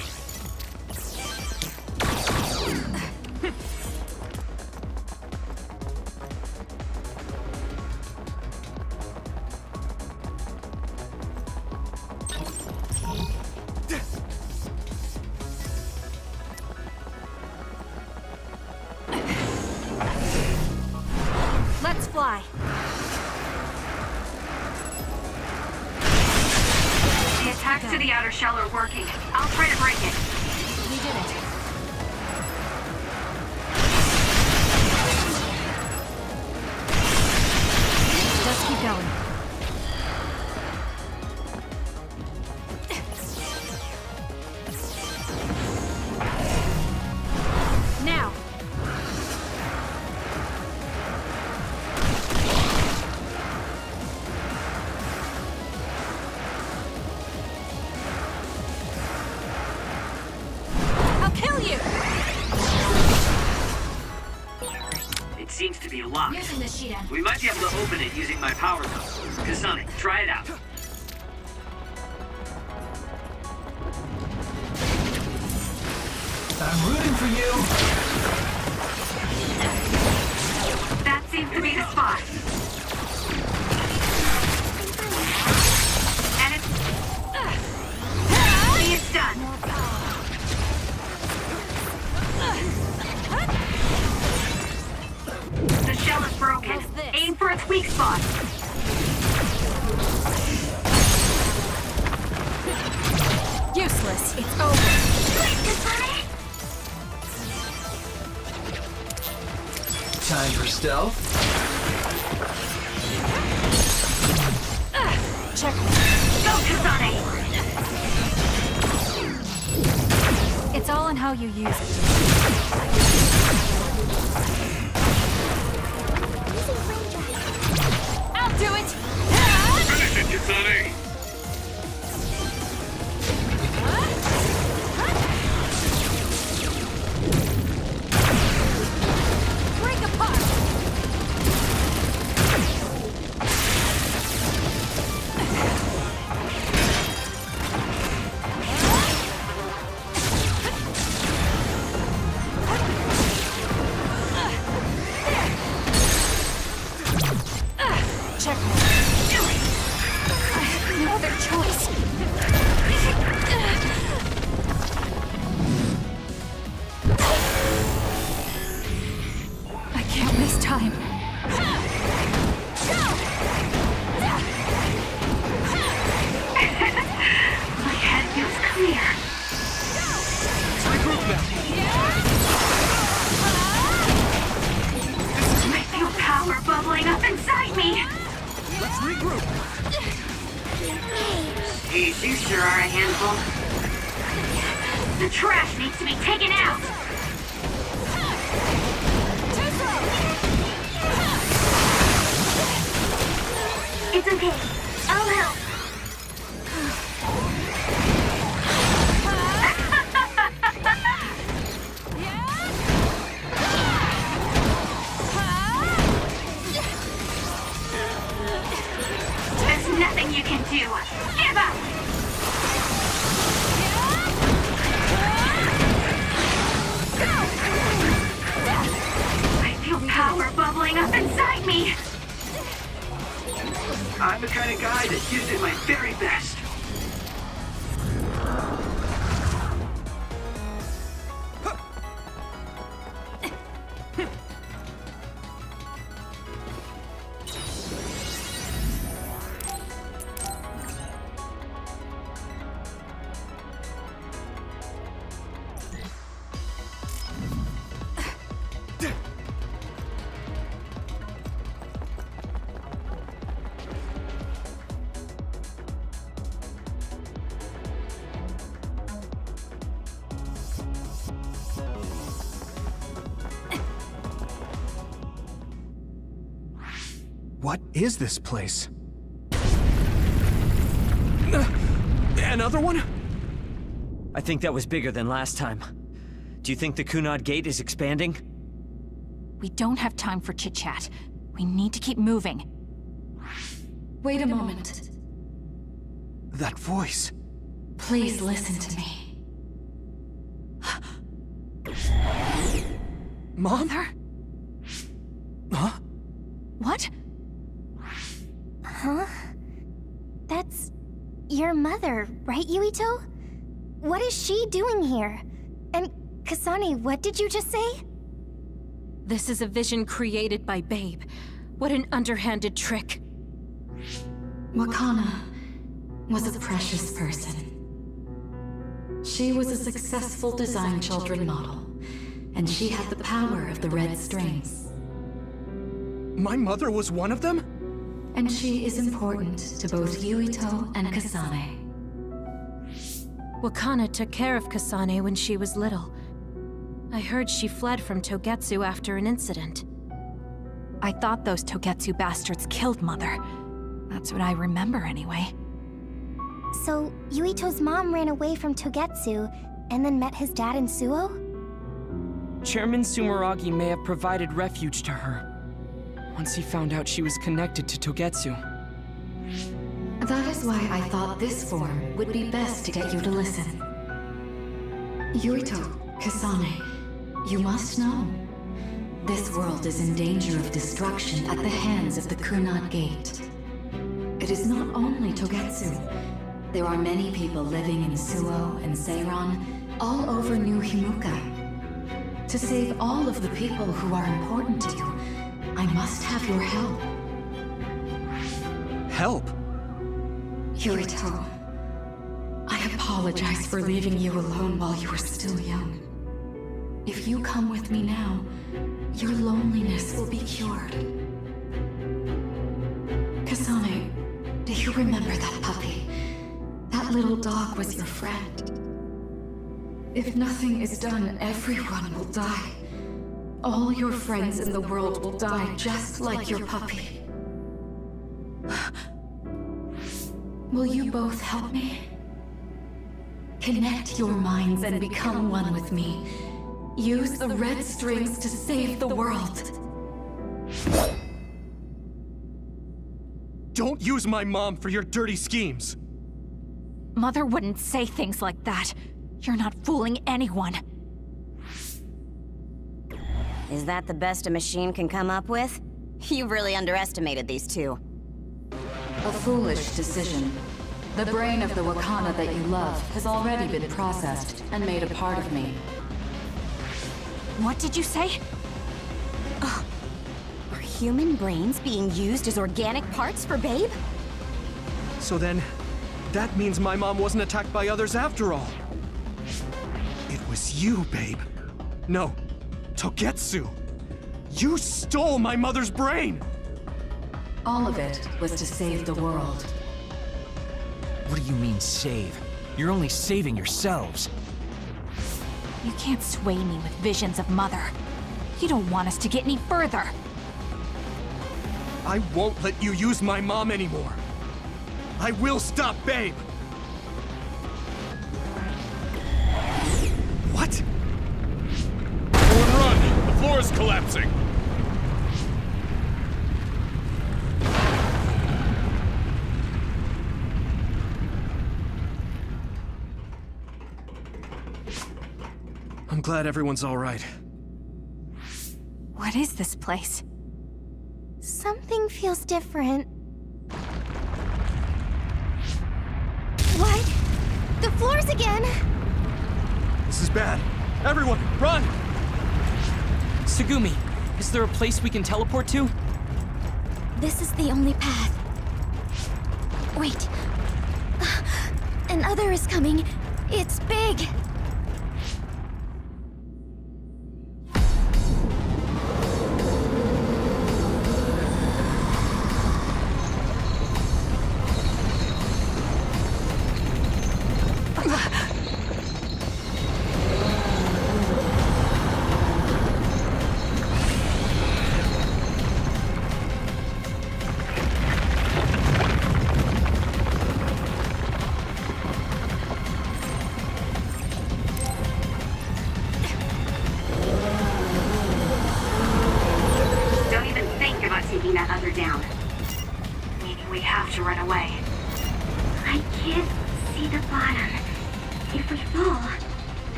Let's fly. The attacks to the outer shell are working. I'll try to break it. We did it. Just keep going. Now. I'll kill you! It seems to be locked. Using the Shidan. We might be able to open it using my power though. Kasane, try it out. I'm rooting for you! That seems to be the spot. shell is broken. Aim for its weak spot. Useless. It's over. Time for stealth. Check. Go, Kasane! It's all in how you use it. I'll do it! Finish it, Kasane! Break apart! Check. No other choice. I can't waste time. My head feels clear. I feel power bubbling up inside me. Let's regroup. Geez, you sure are a handful. The trash needs to be taken out. It's okay. I'll help. There's nothing you can do. Give up! I feel power bubbling up inside me. I'm the kind of guy that gives it my very best. What is this place? Another one? I think that was bigger than last time. Do you think the Kunad Gate is expanding? We don't have time for chit-chat. We need to keep moving. Wait a moment. That voice. Please listen to me. Mom? Mother? Huh? What? Huh? That's your mother, right, Yuito? What is she doing here? And Kasane, what did you just say? This is a vision created by Babe. What an underhanded trick. Wakana was a precious person. She was a successful design children model, and she had the power of the red strings. My mother was one of them? And she is important to both Yuito and Kasane. Wakana took care of Kasane when she was little. I heard she fled from Togetsu after an incident. I thought those Togetsu bastards killed Mother. That's what I remember anyway. So, Yuito's mom ran away from Togetsu and then met his dad in Suo? Chairman Sumeragi may have provided refuge to her once he found out she was connected to Togetsu. That is why I thought this form would be best to get you to listen. Yuito, Kasane, you must know. This world is in danger of destruction at the hands of the Kunad Gate. It is not only Togetsu. There are many people living in Suo and Seiron, all over New Himuka. To save all of the people who are important to you, I must have your help. Help? Kirito, I apologize for leaving you alone while you were still young. If you come with me now, your loneliness will be cured. Kasane, do you remember that puppy? That little dog was your friend. If nothing is done, everyone will die. All your friends in the world will die just like your puppy. Will you both help me? Connect your minds and become one with me. Use the red strings to save the world. Don't use my mom for your dirty schemes! Mother wouldn't say things like that. You're not fooling anyone. Is that the best a machine can come up with? You've really underestimated these two. A foolish decision. The brain of the Wakana that you love has already been processed and made a part of me. What did you say? Are human brains being used as organic parts for Babe? So then, that means my mom wasn't attacked by others after all. It was you, Babe. No, Togetsu. You stole my mother's brain! All of it was to save the world. What do you mean, save? You're only saving yourselves. You can't sway me with visions of Mother. You don't want us to get any further. I won't let you use my mom anymore. I will stop Babe! What? Everyone run! The floor is collapsing! I'm glad everyone's all right. What is this place? Something feels different. What? The floors again! This is bad. Everyone, run! Tsugumi, is there a place we can teleport to? This is the only path. Wait. Another is coming. It's big.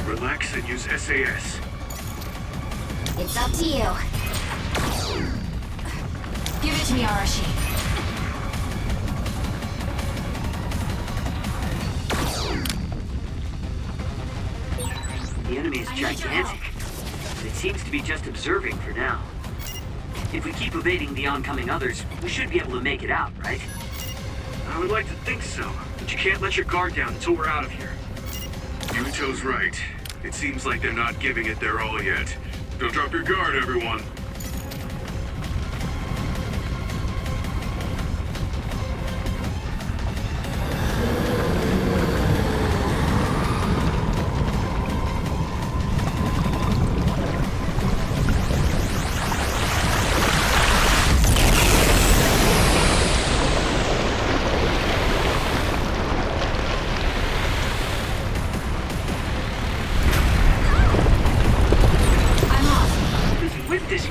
Relax and use SAS. It's up to you. Give it to me, Arashi. The enemy is gigantic, but it seems to be just observing for now. If we keep evading the oncoming others, we should be able to make it out, right? I would like to think so, but you can't let your guard down until we're out of here. Yuto's right. It seems like they're not giving it their all yet. Don't drop your guard, everyone. With this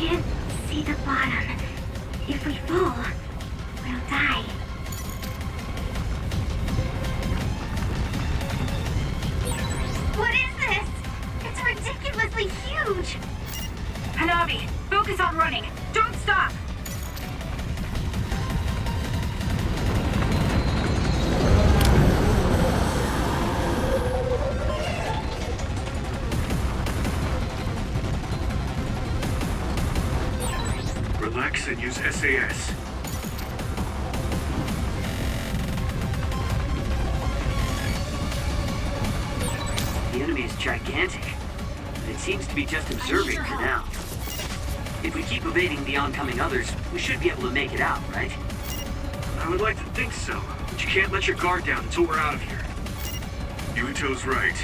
can't see the bottom. If we fall, we'll die. What is this? It's ridiculously huge! Hanabi, focus on running. Don't stop! Relax and use SAS. The enemy is gigantic, but it seems to be just observing for now. If we keep evading the oncoming others, we should be able to make it out, right? I would like to think so, but you can't let your guard down until we're out of here. Yuito's right.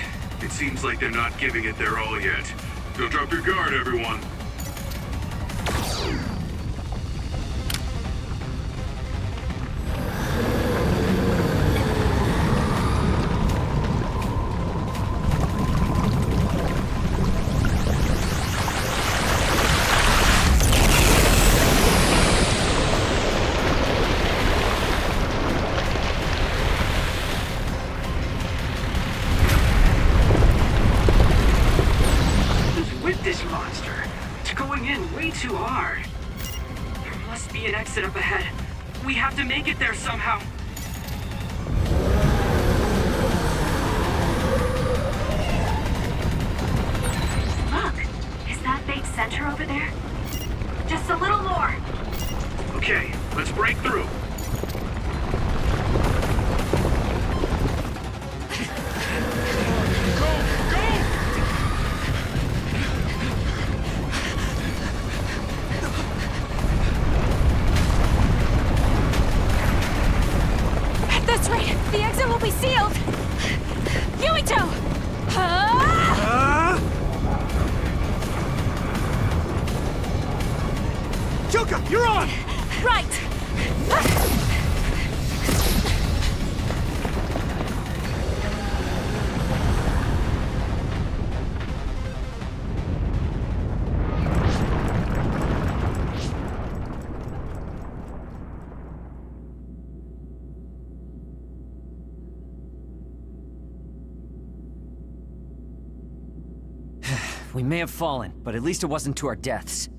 It seems like they're not giving it their all yet. Don't drop your guard, everyone. This monster. It's going in way too hard. There must be an exit up ahead. We have to make it there somehow. Look! Is that big center over there? Just a little more! Okay, let's break through. The exit will be sealed! Yuito! Yuka, you're on! Right! We may have fallen, but at least it wasn't to our deaths.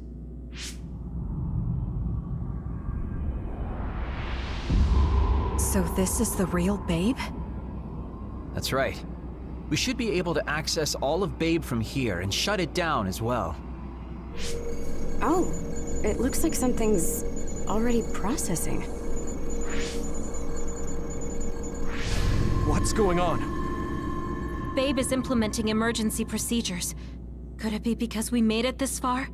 So this is the real Babe? That's right. We should be able to access all of Babe from here and shut it down as well. Oh, it looks like something's already processing. What's going on? Babe is implementing emergency procedures. Could it be because we made it this far?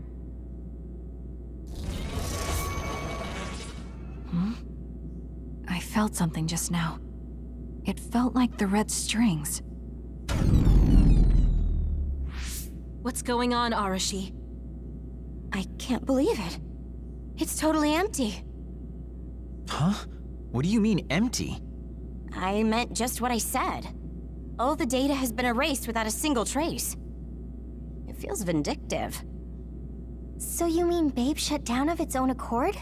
I felt something just now. It felt like the red strings. What's going on, Arashi? I can't believe it. It's totally empty. Huh? What do you mean, empty? I meant just what I said. All the data has been erased without a single trace. It feels vindictive. So you mean Babe shut down of its own accord?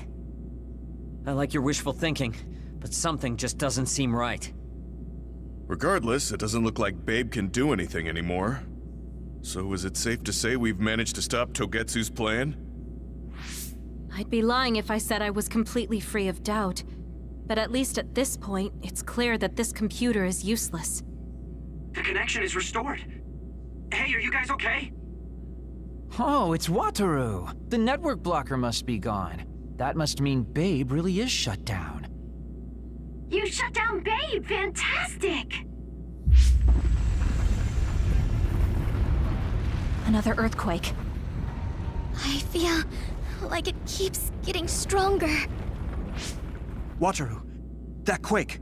I like your wishful thinking, but something just doesn't seem right. Regardless, it doesn't look like Babe can do anything anymore. So is it safe to say we've managed to stop Togetsu's plan? I'd be lying if I said I was completely free of doubt. But at least at this point, it's clear that this computer is useless. The connection is restored. Hey, are you guys okay? Oh, it's Wataru! The network blocker must be gone. That must mean Babe really is shut down. You shut down Babe! Fantastic! Another earthquake. I feel like it keeps getting stronger. Wataru, that quake.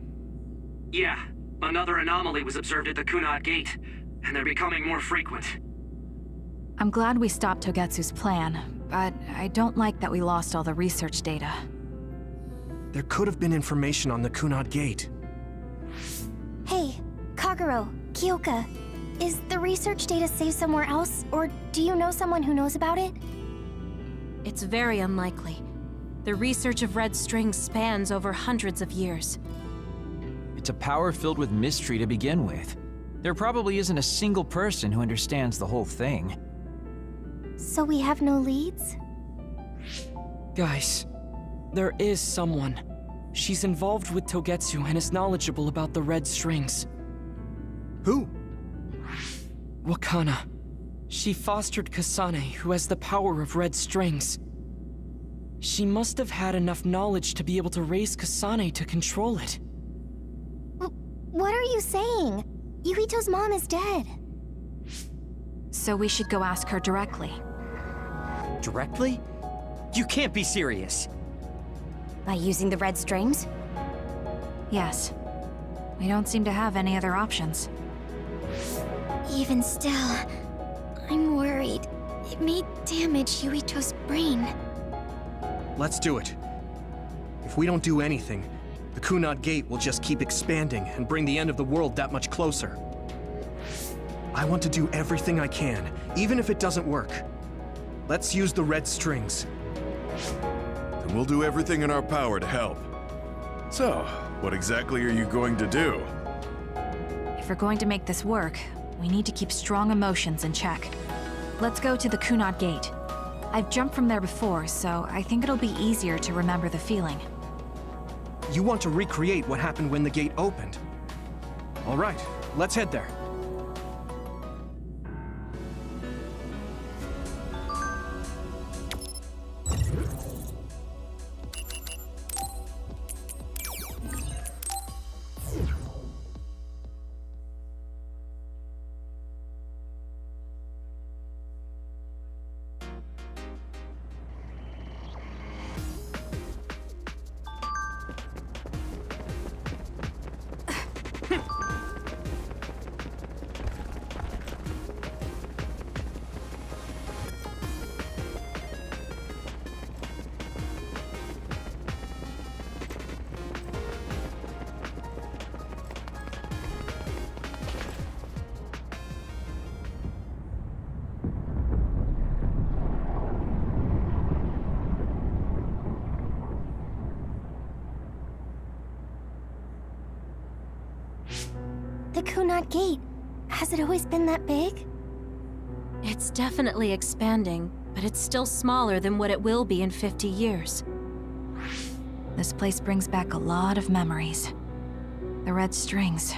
Yeah, another anomaly was observed at the Kunad Gate, and they're becoming more frequent. I'm glad we stopped Togetsu's plan, but I don't like that we lost all the research data. There could have been information on the Kunad Gate. Hey, Kagero, Kyoka, is the research data saved somewhere else, or do you know someone who knows about it? It's very unlikely. The research of red strings spans over hundreds of years. It's a power filled with mystery to begin with. There probably isn't a single person who understands the whole thing. So we have no leads? Guys, there is someone. She's involved with Togetsu and is knowledgeable about the red strings. Who? Wakana. She fostered Kasane, who has the power of red strings. She must have had enough knowledge to be able to raise Kasane to control it. What are you saying? Yuito's mom is dead. So we should go ask her directly. Directly? You can't be serious. By using the red strings? Yes. We don't seem to have any other options. Even still, I'm worried. It may damage Yuito's brain. Let's do it. If we don't do anything, the Kunad Gate will just keep expanding and bring the end of the world that much closer. I want to do everything I can, even if it doesn't work. Let's use the red strings. Then we'll do everything in our power to help. So, what exactly are you going to do? If we're going to make this work, we need to keep strong emotions in check. Let's go to the Kunad Gate. I've jumped from there before, so I think it'll be easier to remember the feeling. You want to recreate what happened when the gate opened? All right, let's head there. The Kunad Gate. Has it always been that big? It's definitely expanding, but it's still smaller than what it will be in 50 years. This place brings back a lot of memories. The red strings.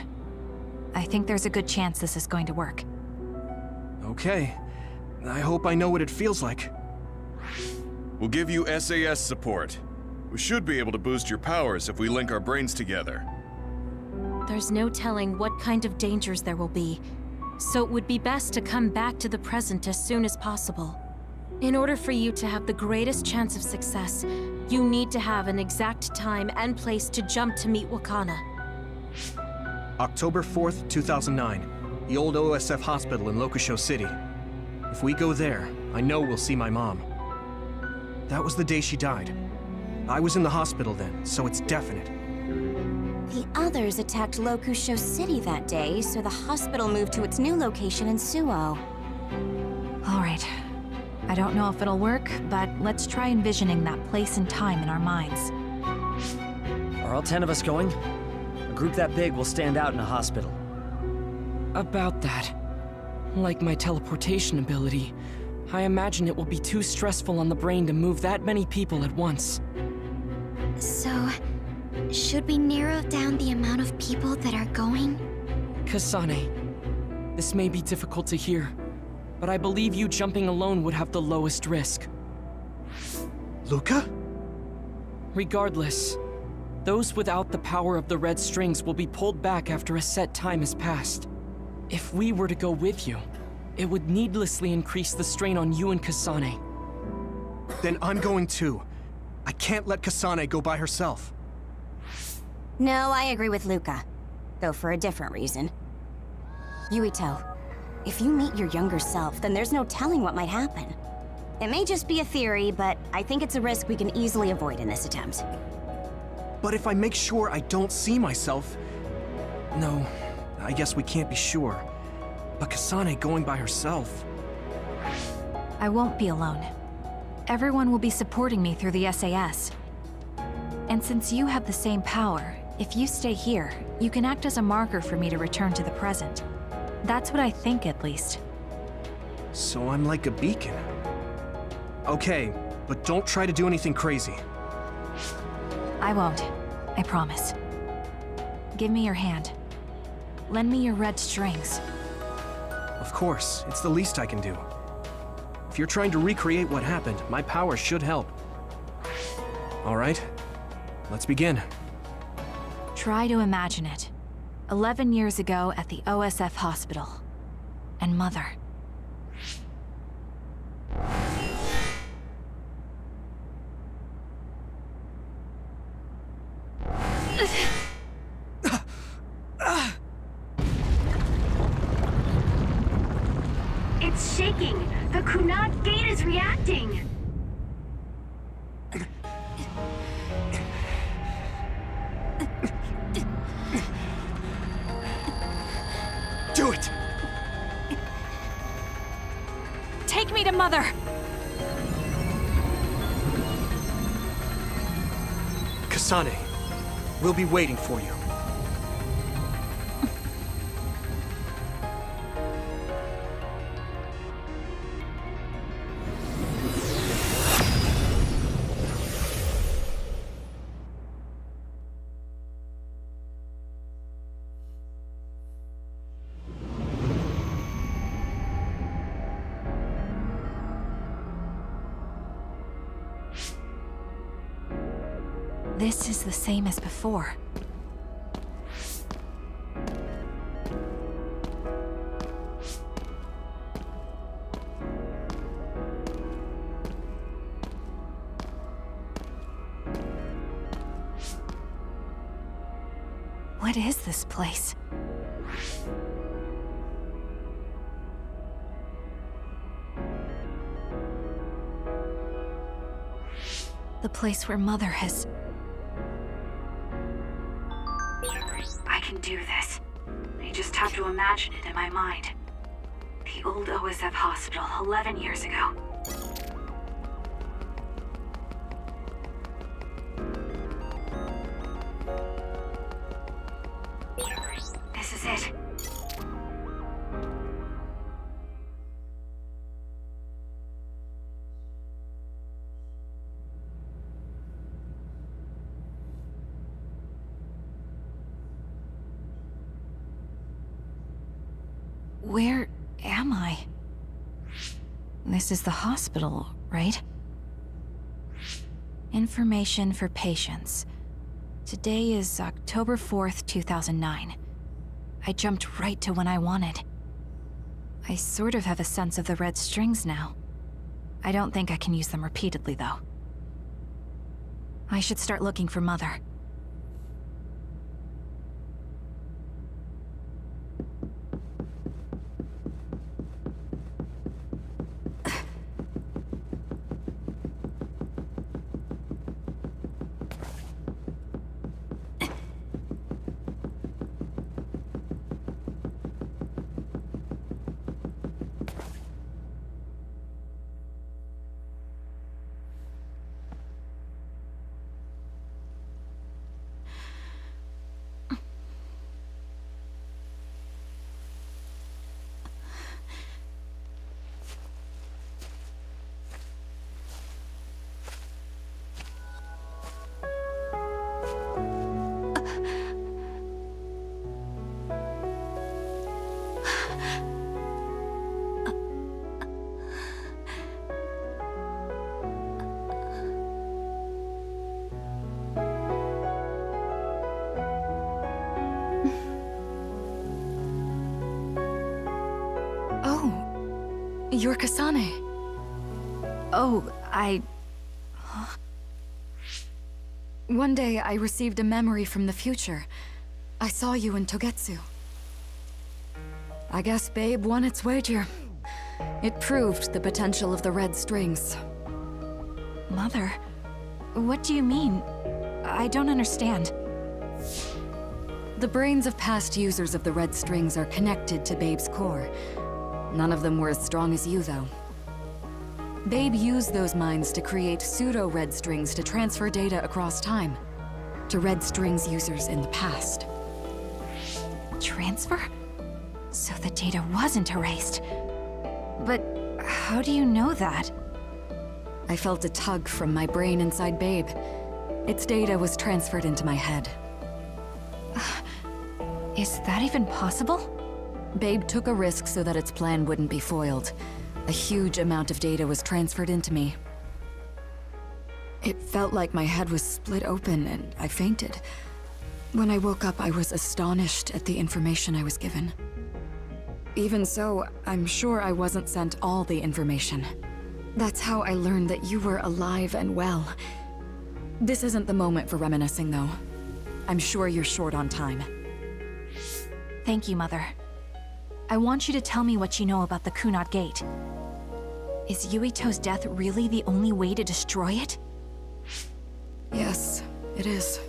I think there's a good chance this is going to work. Okay. I hope I know what it feels like. We'll give you SAS support. We should be able to boost your powers if we link our brains together. There's no telling what kind of dangers there will be, so it would be best to come back to the present as soon as possible. In order for you to have the greatest chance of success, you need to have an exact time and place to jump to meet Wakana. October 4th, 2009. The old OSF hospital in Lokusho City. If we go there, I know we'll see my mom. That was the day she died. I was in the hospital then, so it's definite. The others attacked Lokusho City that day, so the hospital moved to its new location in Suo. All right. I don't know if it'll work, but let's try envisioning that place and time in our minds. Are all 10 of us going? A group that big will stand out in a hospital. About that. Like my teleportation ability, I imagine it will be too stressful on the brain to move that many people at once. So, should we narrow down the amount of people that are going? Kasane, this may be difficult to hear, but I believe you jumping alone would have the lowest risk. Luca? Regardless, those without the power of the red strings will be pulled back after a set time has passed. If we were to go with you, it would needlessly increase the strain on you and Kasane. Then I'm going too. I can't let Kasane go by herself. No, I agree with Luca. Though for a different reason. Yuito, if you meet your younger self, then there's no telling what might happen. It may just be a theory, but I think it's a risk we can easily avoid in this attempt. But if I make sure I don't see myself... No, I guess we can't be sure. But Kasane going by herself... I won't be alone. everyone will be supporting me through the SAS. And since you have the same power, if you stay here, you can act as a marker for me to return to the present. That's what I think, at least. So I'm like a beacon. Okay, but don't try to do anything crazy. I won't. I promise. Give me your hand. Lend me your red strings. Of course, it's the least I can do. If you're trying to recreate what happened, my power should help. All right, let's begin. Try to imagine it. 11 years ago at the OSF hospital. And Mother. It's shaking! The Kunad gate is reacting! Do it! Take me to Mother! Kasane, we'll be waiting for you. This is the same as before. What is this place? The place where Mother has... I can do this. I just have to imagine it in my mind. The old OSF hospital 11 years ago. This is it. Where am I? This is the hospital, right? Information for patients. Today is October 4th, 2009. I jumped right to when I wanted. I sort of have a sense of the red strings now. I don't think I can use them repeatedly, though. I should start looking for Mother. You're Kasane. Oh, One day, I received a memory from the future. I saw you in Togetsu. I guess Babe won its wager. It proved the potential of the red strings. Mother? What do you mean? I don't understand. The brains of past users of the red strings are connected to Babe's core. None of them were as strong as you, though. Babe used those minds to create pseudo-red strings to transfer data across time to red strings users in the past. Transfer? So the data wasn't erased. But how do you know that? I felt a tug from my brain inside Babe. Its data was transferred into my head. Is that even possible? Babe took a risk so that its plan wouldn't be foiled. A huge amount of data was transferred into me. It felt like my head was split open and I fainted. When I woke up, I was astonished at the information I was given. Even so, I'm sure I wasn't sent all the information. That's how I learned that you were alive and well. This isn't the moment for reminiscing, though. I'm sure you're short on time. Thank you, Mother. I want you to tell me what you know about the Kunad Gate. Is Yuito's death really the only way to destroy it? Yes, it is.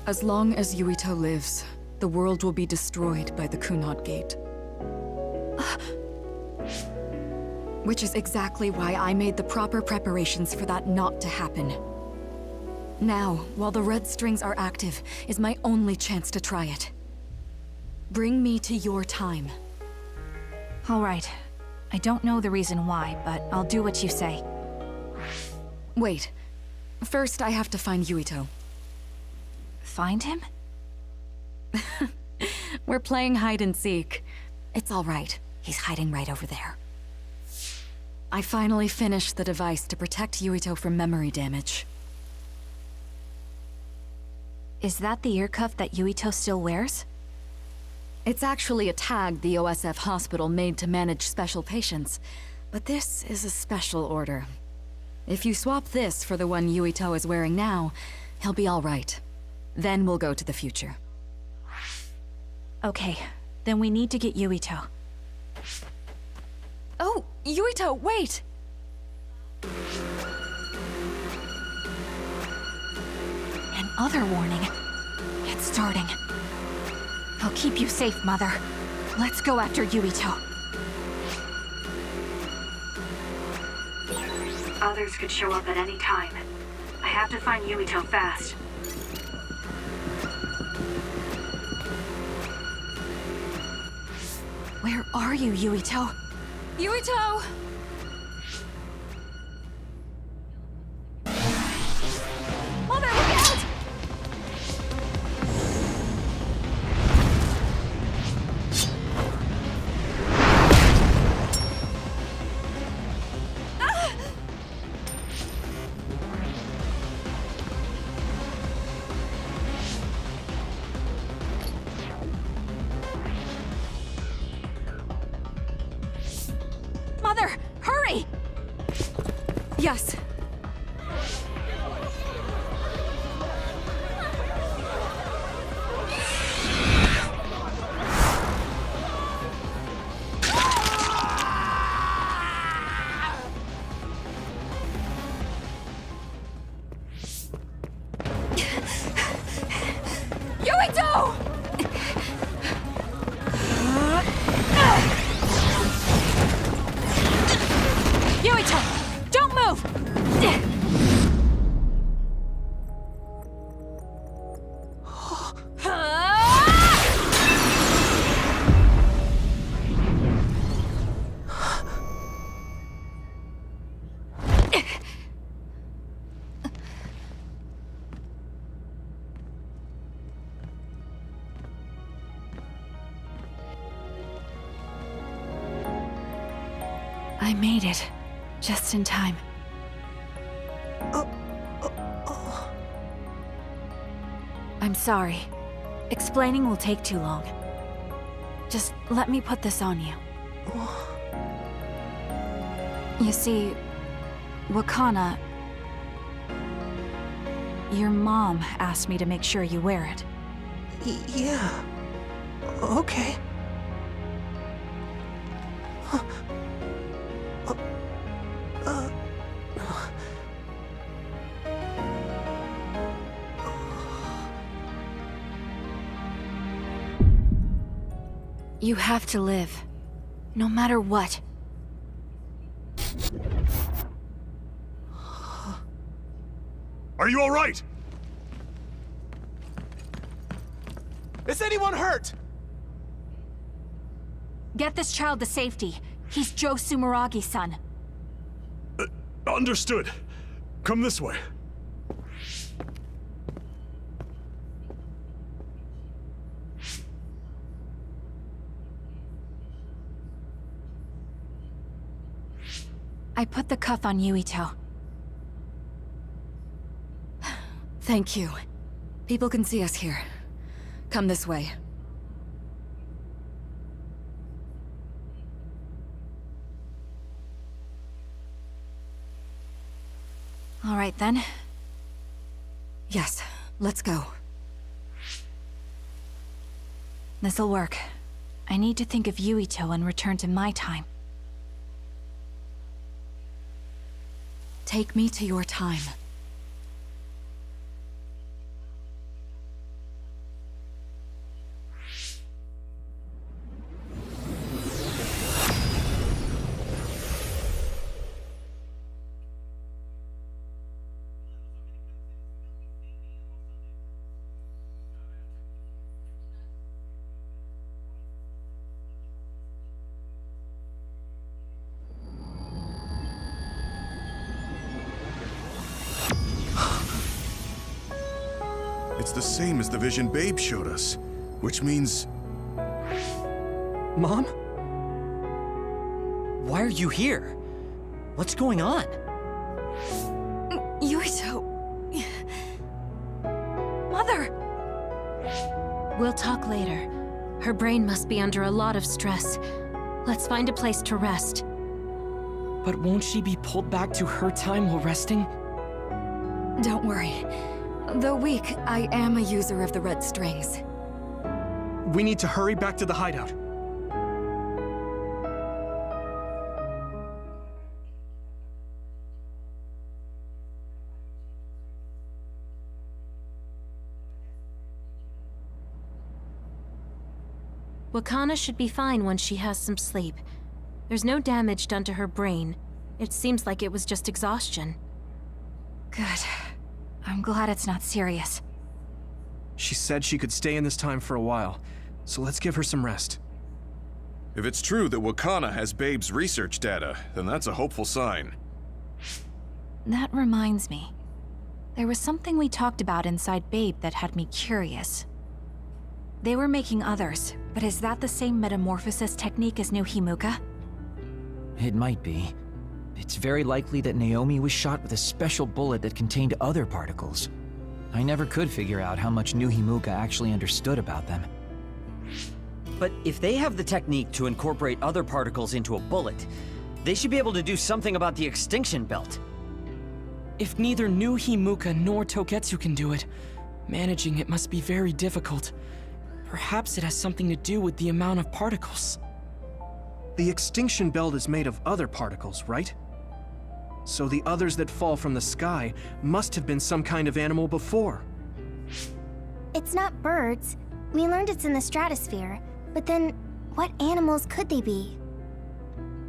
As long as Yuito lives, the world will be destroyed by the Kunad Gate. Which is exactly why I made the proper preparations for that not to happen. Now, while the red strings are active, is my only chance to try it. Bring me to your time. All right. I don't know the reason why, but I'll do what you say. Wait. First, I have to find Yuito. Find him? We're playing hide and seek. It's all right. He's hiding right over there. I finally finished the device to protect Yuito from memory damage. Is that the ear cuff that Yuito still wears? It's actually a tag the OSF hospital made to manage special patients. But this is a special order. If you swap this for the one Yuito is wearing now, he'll be all right. Then we'll go to the future. Okay, then we need to get Yuito. Oh, Yuito, wait! Another warning. It's starting. I'll keep you safe, Mother. Let's go after Yuito. Others could show up at any time. I have to find Yuito fast. Where are you, Yuito? Yuito! Mother, look out! Mother, hurry! Yes. Yuito! Yuito, don't move! I made it. Just in time. I'm sorry. Explaining will take too long. Just let me put this on you. You see, Wakana... Your mom asked me to make sure you wear it. Yeah. Okay. You have to live. No matter what. Are you all right? Is anyone hurt? Get this child to safety. He's Joe Sumeragi's son. Understood. Come this way. I put the cuff on Yuito. Thank you. People can see us here. Come this way. All right, then. Yes, let's go. This'll work. I need to think of Yuito and return to my time. Take me to your time. It's the same as the vision Babe showed us, which means... Mom? Why are you here? What's going on? Yuito! Mother! We'll talk later. Her brain must be under a lot of stress. Let's find a place to rest. But won't she be pulled back to her time while resting? Don't worry. Though weak, I am a user of the red strings. We need to hurry back to the hideout. Wakana should be fine once she has some sleep. There's no damage done to her brain. It seems like it was just exhaustion. Good. I'm glad it's not serious. She said she could stay in this time for a while, so let's give her some rest. If it's true that Wakana has Babe's research data, then that's a hopeful sign. That reminds me. There was something we talked about inside Babe that had me curious. They were making others, but is that the same metamorphosis technique as New Himuka? It might be. It's very likely that Naomi was shot with a special bullet that contained other particles. I never could figure out how much New Himuka actually understood about them. But if they have the technique to incorporate other particles into a bullet, they should be able to do something about the extinction belt. If neither New Himuka nor Togetsu can do it, managing it must be very difficult. Perhaps it has something to do with the amount of particles. The extinction belt is made of other particles, right? So the others that fall from the sky must have been some kind of animal before. It's not birds. We learned it's in the stratosphere. But then, what animals could they be?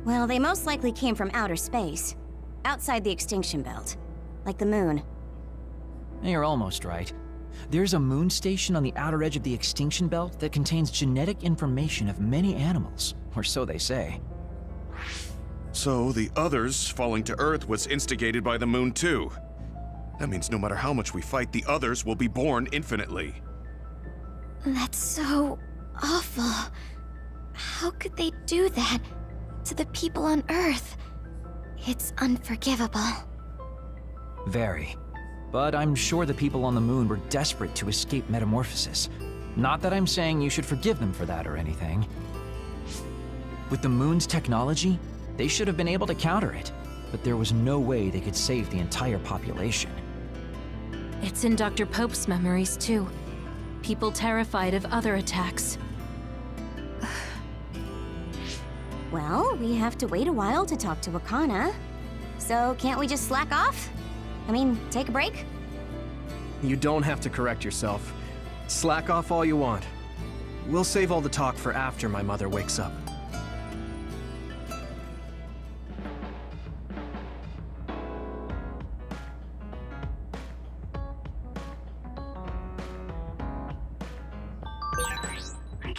Well, they most likely came from outer space. Outside the extinction belt. Like the moon. You're almost right. There's a moon station on the outer edge of the extinction belt that contains genetic information of many animals, or so they say. So the others falling to Earth was instigated by the moon too. That means no matter how much we fight, the others will be born infinitely. That's so awful. How could they do that to the people on Earth? It's unforgivable. Very. But I'm sure the people on the moon were desperate to escape metamorphosis. Not that I'm saying you should forgive them for that or anything. With the moon's technology, they should have been able to counter it, but there was no way they could save the entire population. It's in Dr. Pope's memories, too. People terrified of other attacks. Well, we have to wait a while to talk to Wakana. So can't we just slack off? I mean, take a break? You don't have to correct yourself. Slack off all you want. We'll save all the talk for after my mother wakes up.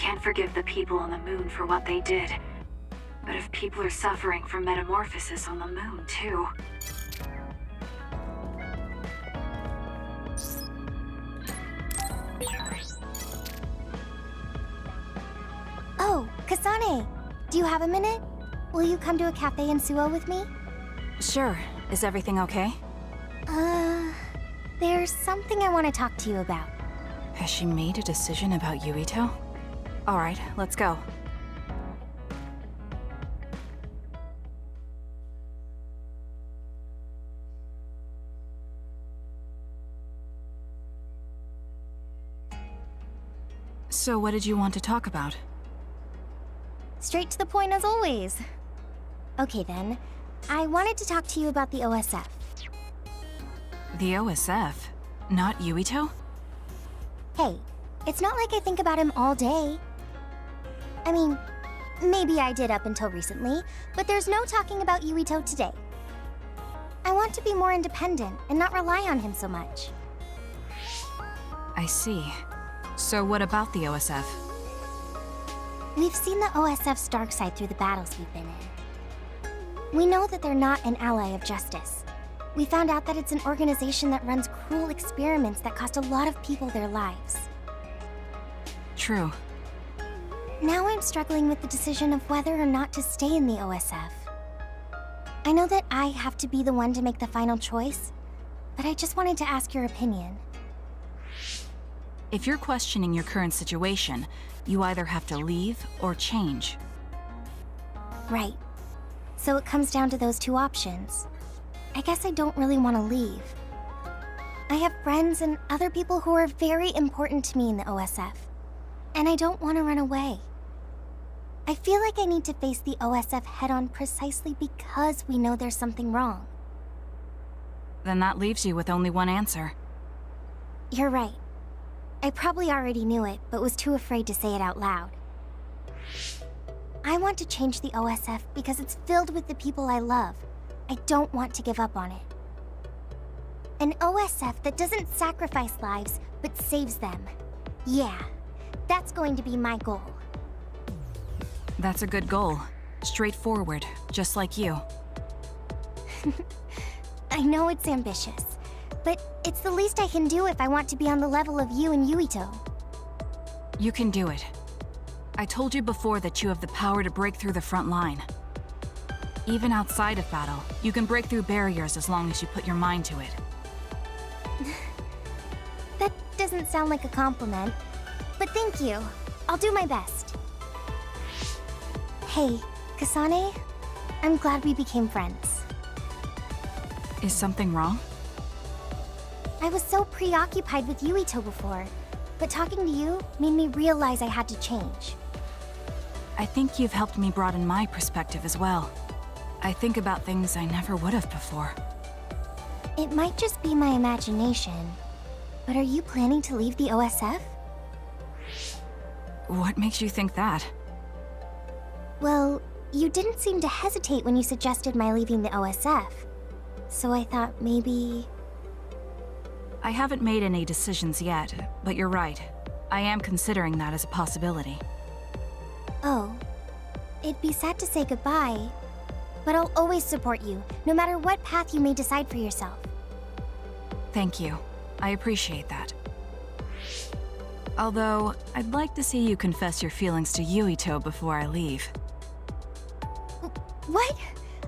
can't forgive the people on the moon for what they did. But if people are suffering from metamorphosis on the moon, too... Oh, Kasane! Do you have a minute? Will you come to a cafe in Suo with me? Sure. Is everything okay? There's something I want to talk to you about. Has she made a decision about Yuito? Alright, let's go. So what did you want to talk about? Straight to the point as always. Okay then, I wanted to talk to you about the OSF. The OSF? Not Yuito? Hey, it's not like I think about him all day. I mean, maybe I did up until recently, but there's no talking about Yuito today. I want to be more independent and not rely on him so much. I see. So what about the OSF? We've seen the OSF's dark side through the battles we've been in. We know that they're not an ally of justice. We found out that it's an organization that runs cruel experiments that cost a lot of people their lives. True. Now I'm struggling with the decision of whether or not to stay in the OSF. I know that I have to be the one to make the final choice, but I just wanted to ask your opinion. If you're questioning your current situation, you either have to leave or change. Right. So it comes down to those two options. I guess I don't really want to leave. I have friends and other people who are very important to me in the OSF, and I don't want to run away. I feel like I need to face the OSF head-on precisely because we know there's something wrong. Then that leaves you with only one answer. You're right. I probably already knew it, but was too afraid to say it out loud. I want to change the OSF because it's filled with the people I love. I don't want to give up on it. An OSF that doesn't sacrifice lives, but saves them. Yeah, that's going to be my goal. That's a good goal. Straightforward, just like you. I know it's ambitious, but it's the least I can do if I want to be on the level of you and Yuito. You can do it. I told you before that you have the power to break through the front line. Even outside of battle, you can break through barriers as long as you put your mind to it. That doesn't sound like a compliment, but thank you. I'll do my best. Hey, Kasane, I'm glad we became friends. Is something wrong? I was so preoccupied with Yuito before, but talking to you made me realize I had to change. I think you've helped me broaden my perspective as well. I think about things I never would have before. It might just be my imagination, but are you planning to leave the OSF? What makes you think that? Well, you didn't seem to hesitate when you suggested my leaving the OSF, so I thought maybe... I haven't made any decisions yet, but you're right. I am considering that as a possibility. Oh, it'd be sad to say goodbye, but I'll always support you, no matter what path you may decide for yourself. Thank you. I appreciate that. Although, I'd like to see you confess your feelings to Yuito before I leave. What?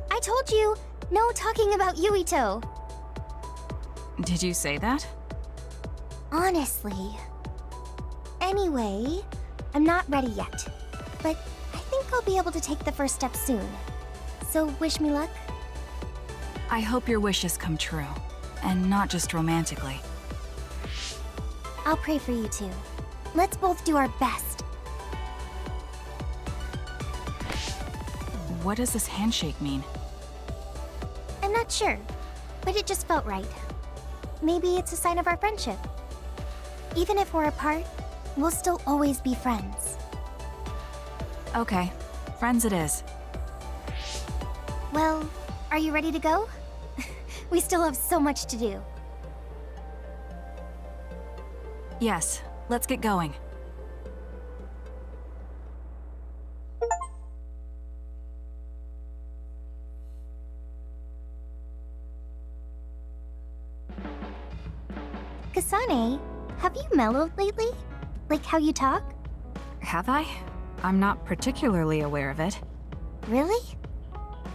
I told you, no talking about Yuito. Did you say that? Honestly. Anyway, I'm not ready yet, but I think I'll be able to take the first step soon. So wish me luck? I hope your wishes come true, and not just romantically. I'll pray for you too. Let's both do our best. What does this handshake mean? I'm not sure, but it just felt right. Maybe it's a sign of our friendship. Even if we're apart, we'll still always be friends. Okay, friends it is. Well, are you ready to go? We still have so much to do. Yes, let's get going. Kasane, have you mellowed lately? Like how you talk? Have I? I'm not particularly aware of it. Really?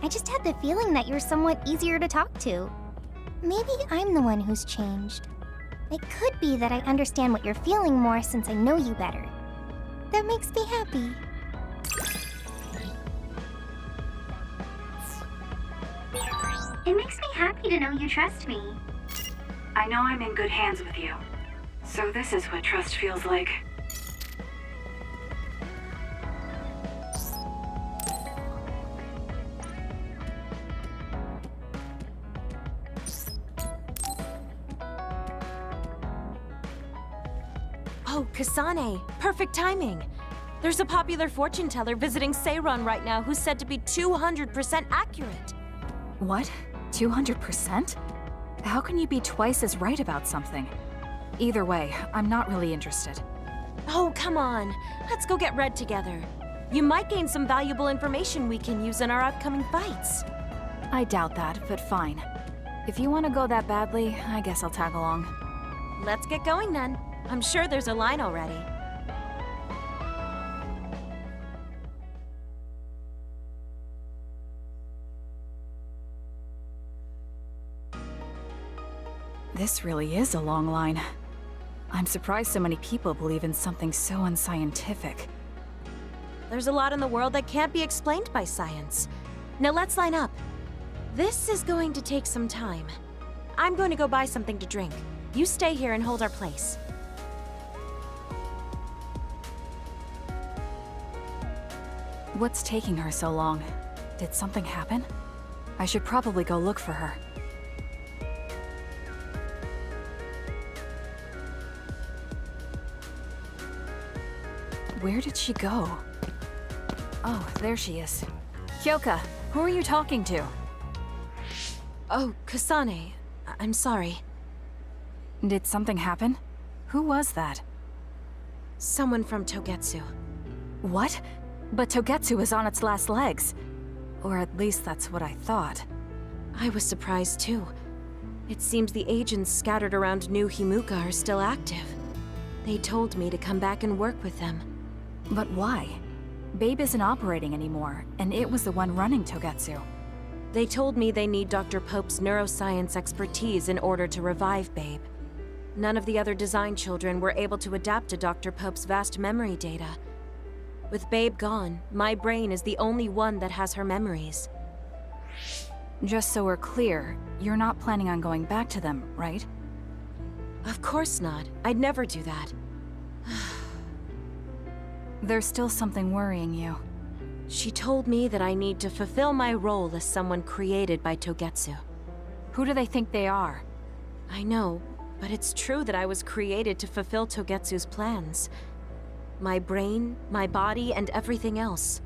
I just had the feeling that you're somewhat easier to talk to. Maybe I'm the one who's changed. It could be that I understand what you're feeling more since I know you better. That makes me happy. It makes me happy to know you trust me. I know I'm in good hands with you. So this is what trust feels like. Oh, Kasane, perfect timing. There's a popular fortune teller visiting Seiron right now who's said to be 200% accurate. What? 200%? How can you be twice as right about something? Either way, I'm not really interested. Oh, come on. Let's go get Red together. You might gain some valuable information we can use in our upcoming fights. I doubt that, but fine. If you want to go that badly, I guess I'll tag along. Let's get going then. I'm sure there's a line already. This really is a long line. I'm surprised so many people believe in something so unscientific. There's a lot in the world that can't be explained by science. Now let's line up. This is going to take some time. I'm going to go buy something to drink. You stay here and hold our place. What's taking her so long? Did something happen? I should probably go look for her. Where did she go? Oh, there she is. Kyoka, who are you talking to? Oh, Kasane. I'm sorry. Did something happen? Who was that? Someone from Togetsu. What? But Togetsu is on its last legs. Or at least that's what I thought. I was surprised too. It seems the agents scattered around New Himuka are still active. They told me to come back and work with them. But why? Babe isn't operating anymore, and it was the one running Togetsu. They told me they need Dr. Pope's neuroscience expertise in order to revive Babe. None of the other design children were able to adapt to Dr. Pope's vast memory data. With Babe gone, my brain is the only one that has her memories. Just so we're clear, you're not planning on going back to them, right? Of course not. I'd never do that. There's still something worrying you. She told me that I need to fulfill my role as someone created by Togetsu. Who do they think they are? I know, but it's true that I was created to fulfill Togetsu's plans. My brain, my body, and everything else.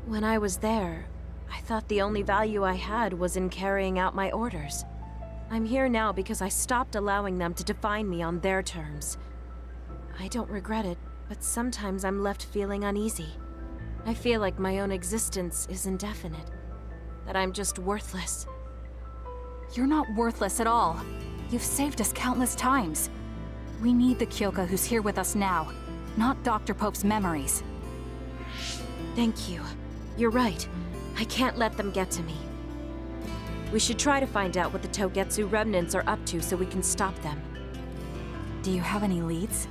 When I was there, I thought the only value I had was in carrying out my orders. I'm here now because I stopped allowing them to define me on their terms. I don't regret it, but sometimes I'm left feeling uneasy. I feel like my own existence is indefinite. That I'm just worthless. You're not worthless at all. You've saved us countless times. We need the Kyoka who's here with us now, not Dr. Pope's memories. Thank you. You're right. I can't let them get to me. We should try to find out what the Togetsu remnants are up to so we can stop them. Do you have any leads?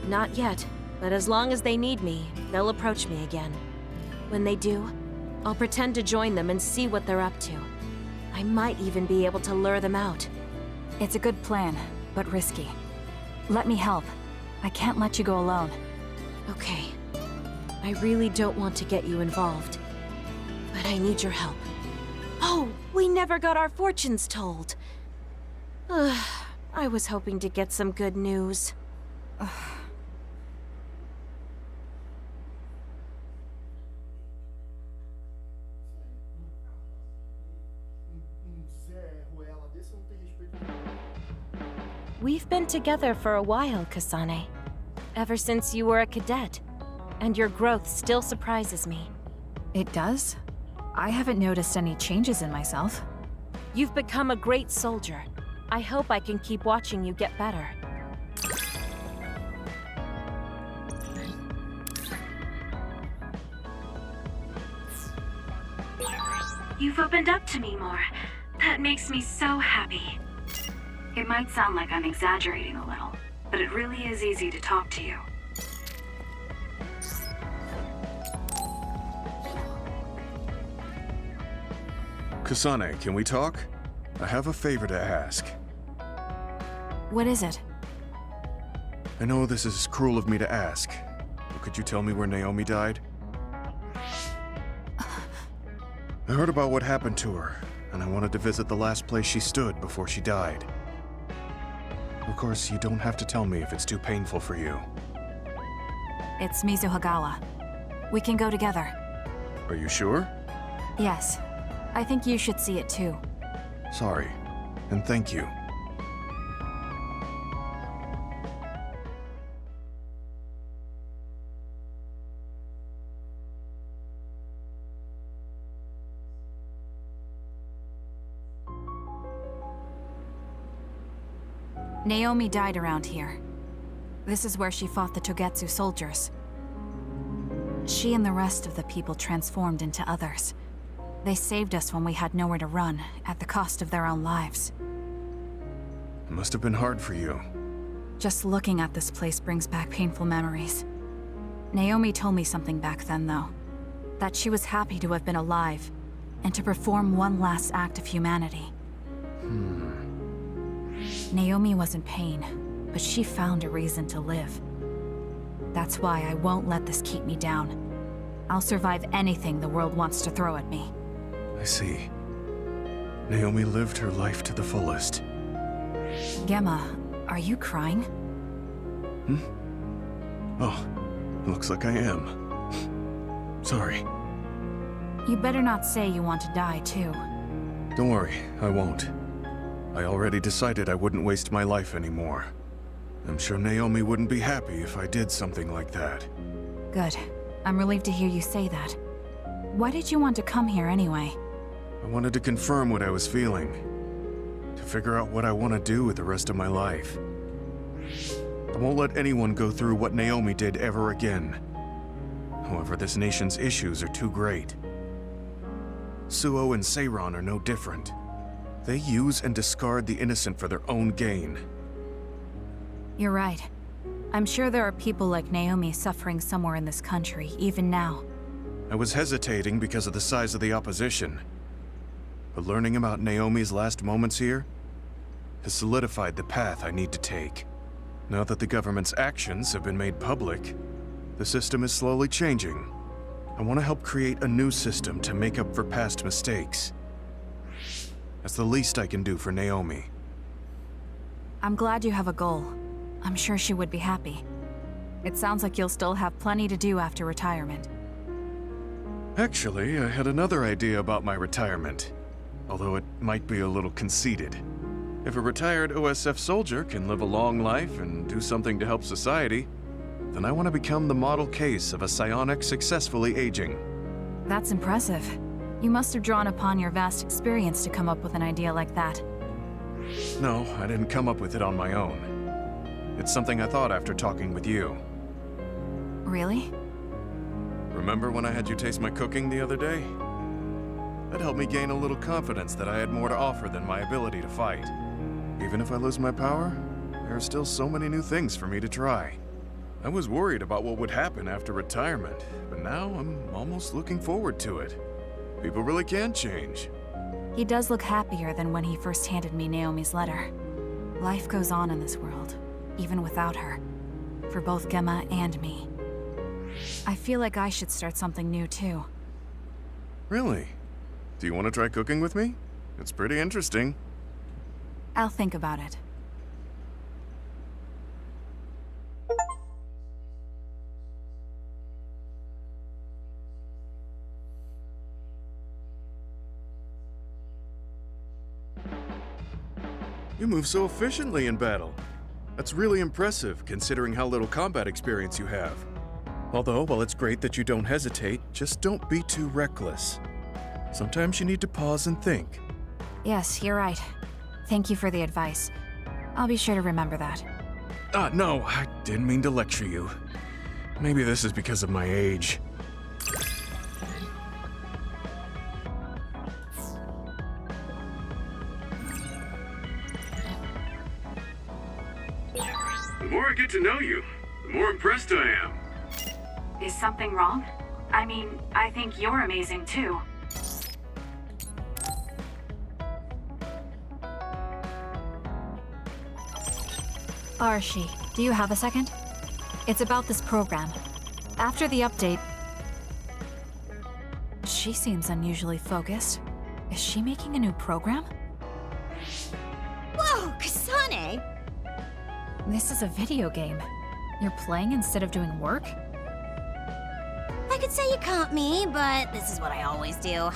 Not yet, but as long as they need me, they'll approach me again. When they do, I'll pretend to join them and see what they're up to. I might even be able to lure them out. It's a good plan, but risky. Let me help. I can't let you go alone. Okay. I really don't want to get you involved, but I need your help. Oh, we never got our fortunes told. I was hoping to get some good news. We've been together for a while, Kasane. Ever since you were a cadet. And your growth still surprises me. It does? I haven't noticed any changes in myself. You've become a great soldier. I hope I can keep watching you get better. You've opened up to me more. That makes me so happy. It might sound like I'm exaggerating a little, but it really is easy to talk to you. Kasane, can we talk? I have a favor to ask. What is it? I know this is cruel of me to ask, but could you tell me where Naomi died? I heard about what happened to her, and I wanted to visit the last place she stood before she died. Of course, you don't have to tell me if it's too painful for you. It's Mizuhagawa. We can go together. Are you sure? Yes. I think you should see it too. Sorry, and thank you. Naomi died around here. This is where she fought the Togetsu soldiers. She and the rest of the people transformed into others. They saved us when we had nowhere to run, at the cost of their own lives. It must have been hard for you. Just looking at this place brings back painful memories. Naomi told me something back then, though. That she was happy to have been alive, and to perform one last act of humanity. Naomi was in pain, but she found a reason to live. That's why I won't let this keep me down. I'll survive anything the world wants to throw at me. I see. Naomi lived her life to the fullest. Gemma, are you crying? Oh, looks like I am. Sorry. You better not say you want to die, too. Don't worry, I won't. I already decided I wouldn't waste my life anymore. I'm sure Naomi wouldn't be happy if I did something like that. Good. I'm relieved to hear you say that. Why did you want to come here anyway? I wanted to confirm what I was feeling. To figure out what I want to do with the rest of my life. I won't let anyone go through what Naomi did ever again. However, this nation's issues are too great. Suo and Seiron are no different. They use and discard the innocent for their own gain. You're right. I'm sure there are people like Naomi suffering somewhere in this country, even now. I was hesitating because of the size of the opposition. But learning about Naomi's last moments here has solidified the path I need to take. Now that the government's actions have been made public, the system is slowly changing. I want to help create a new system to make up for past mistakes. That's the least I can do for Naomi. I'm glad you have a goal. I'm sure she would be happy. It sounds like you'll still have plenty to do after retirement. Actually, I had another idea about my retirement, although it might be a little conceited. If a retired OSF soldier can live a long life and do something to help society, then I want to become the model case of a psionic successfully aging. That's impressive. You must have drawn upon your vast experience to come up with an idea like that. No, I didn't come up with it on my own. It's something I thought after talking with you. Really? Remember when I had you taste my cooking the other day? That helped me gain a little confidence that I had more to offer than my ability to fight. Even if I lose my power, there are still so many new things for me to try. I was worried about what would happen after retirement, but now I'm almost looking forward to it. People really can change. He does look happier than when he first handed me Naomi's letter. Life goes on in this world, even without her. For both Gemma and me. I feel like I should start something new too. Really? Do you want to try cooking with me? It's pretty interesting. I'll think about it. You move so efficiently in battle. That's really impressive, considering how little combat experience you have. Although, while it's great that you don't hesitate, just don't be too reckless. Sometimes you need to pause and think. Yes, you're right. Thank you for the advice. I'll be sure to remember that. No, I didn't mean to lecture you. Maybe this is because of my age. The more I get to know you, the more impressed I am. Is something wrong? I mean, I think you're amazing too. Arashi, do you have a second? It's about this program. After the update... She seems unusually focused. Is she making a new program? Whoa, Kasane! This is a video game. You're playing instead of doing work? I could say you caught me, but this is what I always do.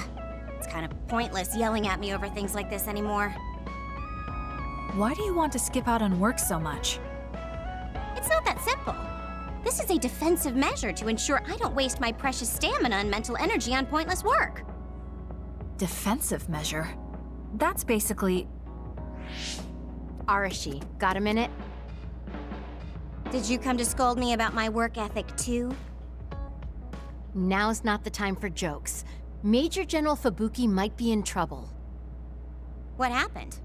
It's kind of pointless yelling at me over things like this anymore. Why do you want to skip out on work so much? It's not that simple. This is a defensive measure to ensure I don't waste my precious stamina and mental energy on pointless work. Defensive measure? That's basically... Arashi, got a minute? Did you come to scold me about my work ethic too? Now's not the time for jokes. Major General Fubuki might be in trouble. What happened?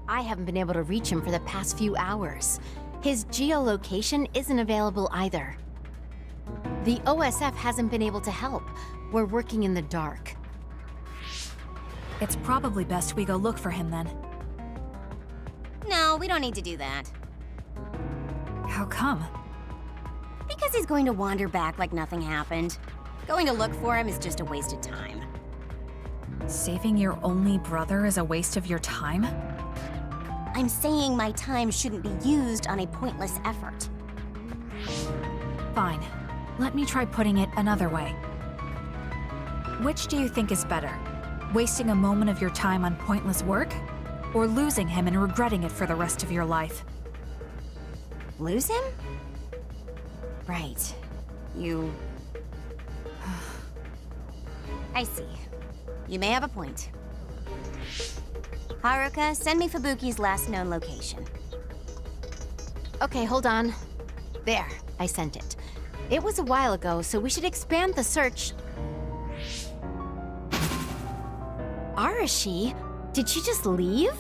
I haven't been able to reach him for the past few hours. His geolocation isn't available either. The OSF hasn't been able to help. We're working in the dark. It's probably best we go look for him then. No, we don't need to do that. How come? Because he's going to wander back like nothing happened. Going to look for him is just a waste of time. Saving your only brother is a waste of your time? I'm saying my time shouldn't be used on a pointless effort. Fine. Let me try putting it another way. Which do you think is better? Wasting a moment of your time on pointless work? Or losing him and regretting it for the rest of your life? Lose him? Right. You... I see. You may have a point. Haruka, send me Fubuki's last known location. Okay, hold on. There, I sent it. It was a while ago, so we should expand the search. Arashi? Did she just leave?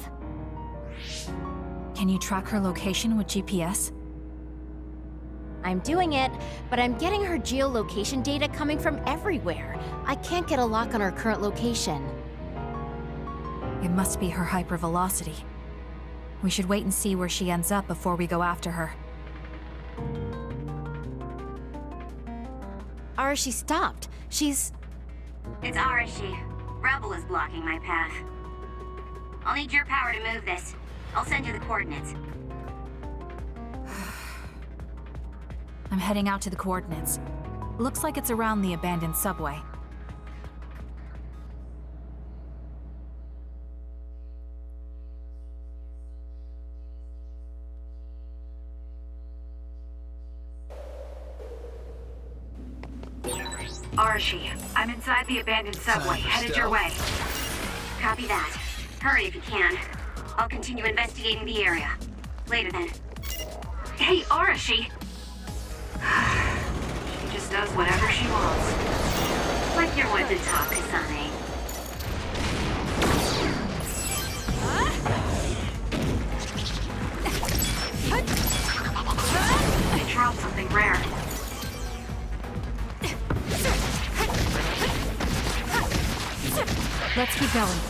Can you track her location with GPS? I'm doing it, but I'm getting her geolocation data coming from everywhere. I can't get a lock on her current location. It must be her hypervelocity. We should wait and see where she ends up before we go after her. Arashi stopped. She's... It's Arashi. Rebel is blocking my path. I'll need your power to move this. I'll send you the coordinates. I'm heading out to the coordinates. Looks like it's around the abandoned subway. Arashi, I'm inside the abandoned subway, headed your way. Copy that. Hurry if you can. I'll continue investigating the area. Later then. Hey, Arashi! She just does whatever she wants. Like you're one to talk, Kasane. I dropped something rare. Let's keep going.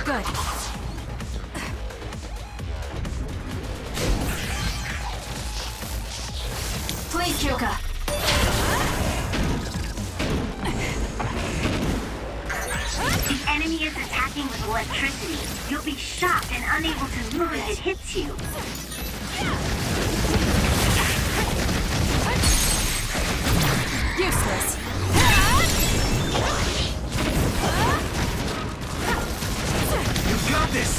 Good. Please, Kyoka. The enemy is attacking with electricity. You'll be shocked and unable to move if it hits you. Useless. You got this!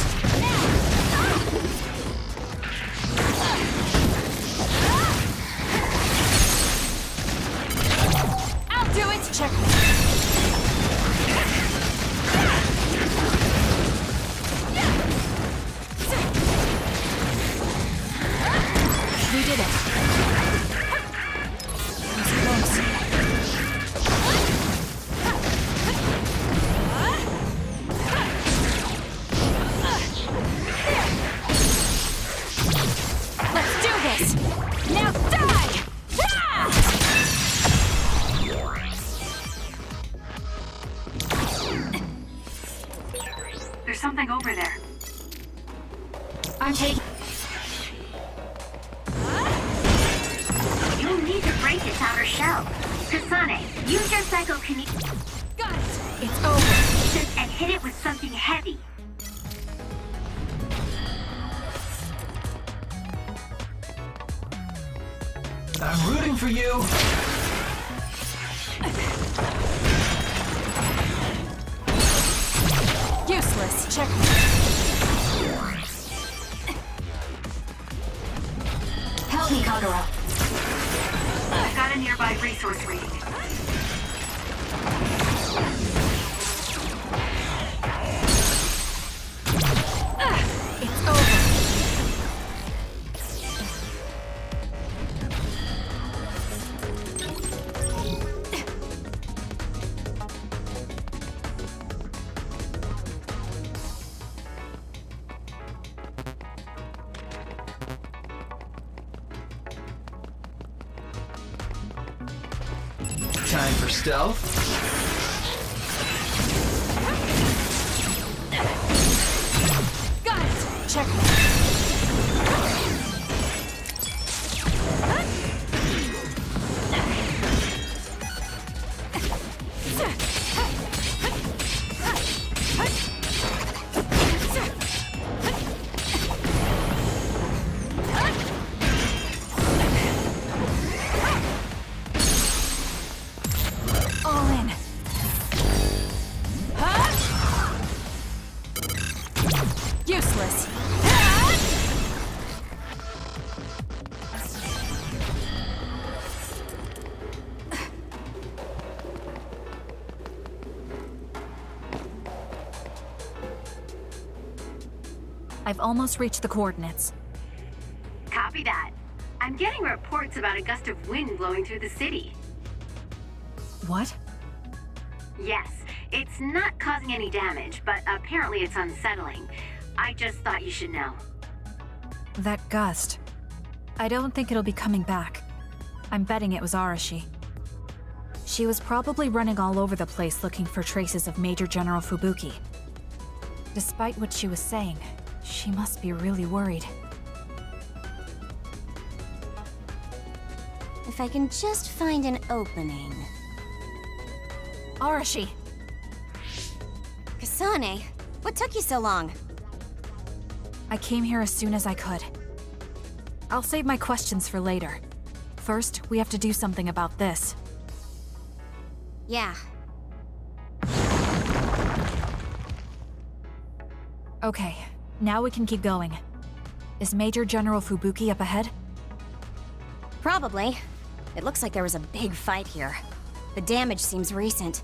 I'll do We did it. That was close. Let's do this! Now die! Ah! There's something over there. I'm taking... You'll need to break its outer shell. Kasane, use your psychokinesis Got it! It's over. and hit it with something heavy. I'm rooting for you. Useless. Check. Help me, Kagura. I've got a nearby resource reading. It's over. Time for stealth. Got it. Check. All in. Useless. I've almost reached the coordinates. Copy that. I'm getting reports about a gust of wind blowing through the city. What? Yes, it's not causing any damage, but apparently it's unsettling. I just thought you should know. That gust. I don't think it'll be coming back. I'm betting it was Arashi. She was probably running all over the place looking for traces of Major General Fubuki. Despite what she was saying, she must be really worried. If I can just find an opening. Arashi! Kasane, what took you so long? I came here as soon as I could. I'll save my questions for later. First, we have to do something about this. Yeah. Okay, now we can keep going. Is Major General Fubuki up ahead? Probably. It looks like there was a big fight here. The damage seems recent.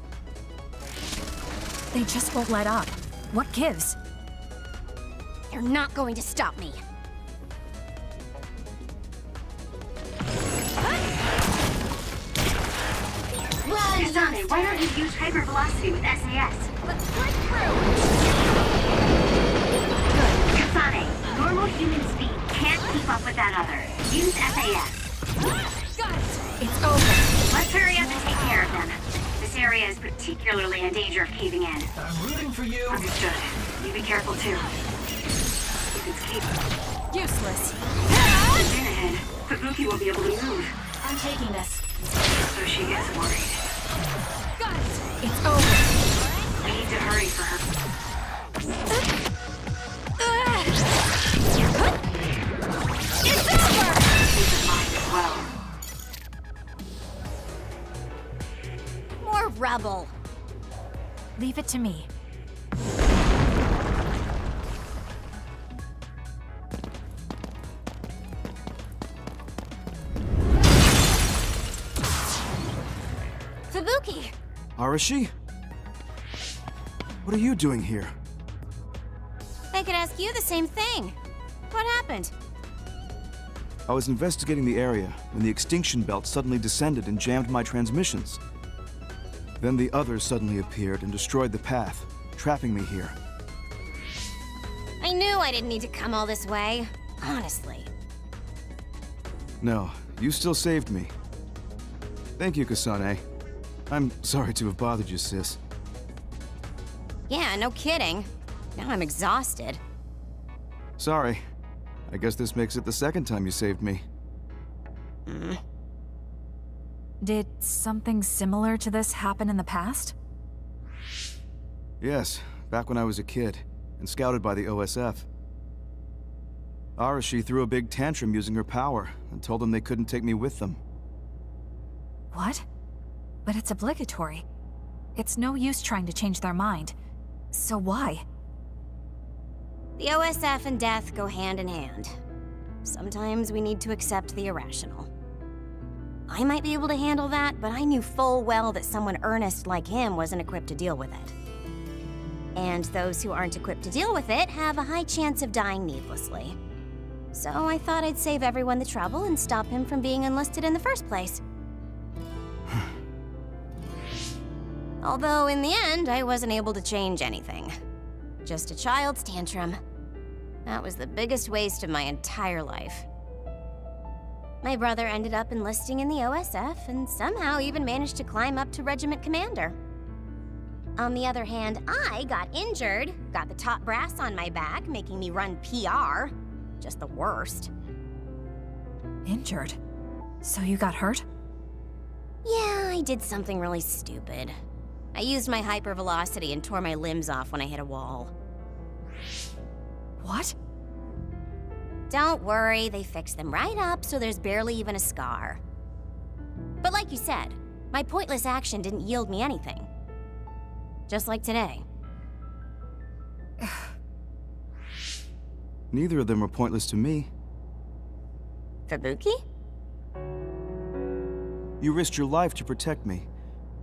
They just won't let up. What gives? You're not going to stop me. Kasane, why don't you use hypervelocity with SAS? Let's break through! Good. Kasane, normal human speed can't keep up with that other. Use SAS. Got it! It's over. Let's hurry up and take care of them. This area is particularly in danger of caving in. I'm rooting for you. Understood. You be careful too. If it's caving Useless. in ahead, Fubuki won't be able to move. I'm taking this. So she gets worried. Got it! It's over. We need to hurry for her. It's over! Keep in mind as well. More rubble. Leave it to me. Fubuki, Arashi? What are you doing here? I could ask you the same thing. What happened? I was investigating the area when the extinction belt suddenly descended and jammed my transmissions. Then the others suddenly appeared and destroyed the path, trapping me here. I knew I didn't need to come all this way. Honestly. No, you still saved me. Thank you, Kasane. I'm sorry to have bothered you, sis. Yeah, no kidding. Now I'm exhausted. Sorry. I guess this makes it the second time you saved me. Did something similar to this happen in the past? Yes, back when I was a kid, and scouted by the OSF. Arashi threw a big tantrum using her power, and told them they couldn't take me with them. What? But it's obligatory. It's no use trying to change their mind. So why? The OSF and death go hand in hand. Sometimes we need to accept the irrational. I might be able to handle that, but I knew full well that someone earnest like him wasn't equipped to deal with it. And those who aren't equipped to deal with it have a high chance of dying needlessly. So I thought I'd save everyone the trouble and stop him from being enlisted in the first place. Although in the end, I wasn't able to change anything. Just a child's tantrum. That was the biggest waste of my entire life. My brother ended up enlisting in the OSF and somehow even managed to climb up to regiment commander. On the other hand, I got injured, got the top brass on my back, making me run PR. Just the worst. Injured? So you got hurt? Yeah, I did something really stupid. I used my hypervelocity and tore my limbs off when I hit a wall. What? Don't worry, they fixed them right up so there's barely even a scar. But like you said, my pointless action didn't yield me anything. Just like today. Neither of them are pointless to me. Fubuki? You risked your life to protect me.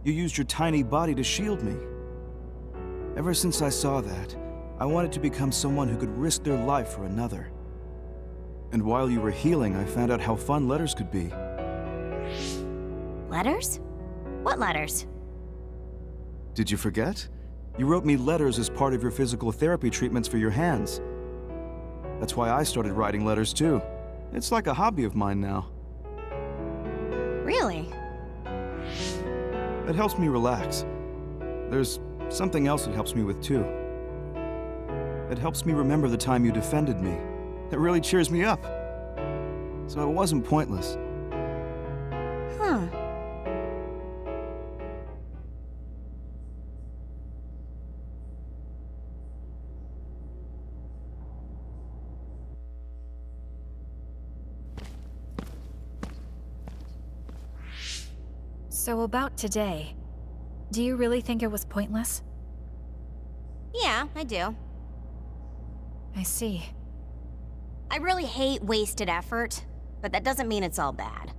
You used your tiny body to shield me. Ever since I saw that, I wanted to become someone who could risk their life for another. And while you were healing, I found out how fun letters could be. Letters? What letters? Did you forget? You wrote me letters as part of your physical therapy treatments for your hands. That's why I started writing letters too. It's like a hobby of mine now. Really? It helps me relax. There's something else it helps me with too. It helps me remember the time you defended me. It really cheers me up. So it wasn't pointless. Huh. So about today, do you really think it was pointless? Yeah, I do. I see. I really hate wasted effort, but that doesn't mean it's all bad.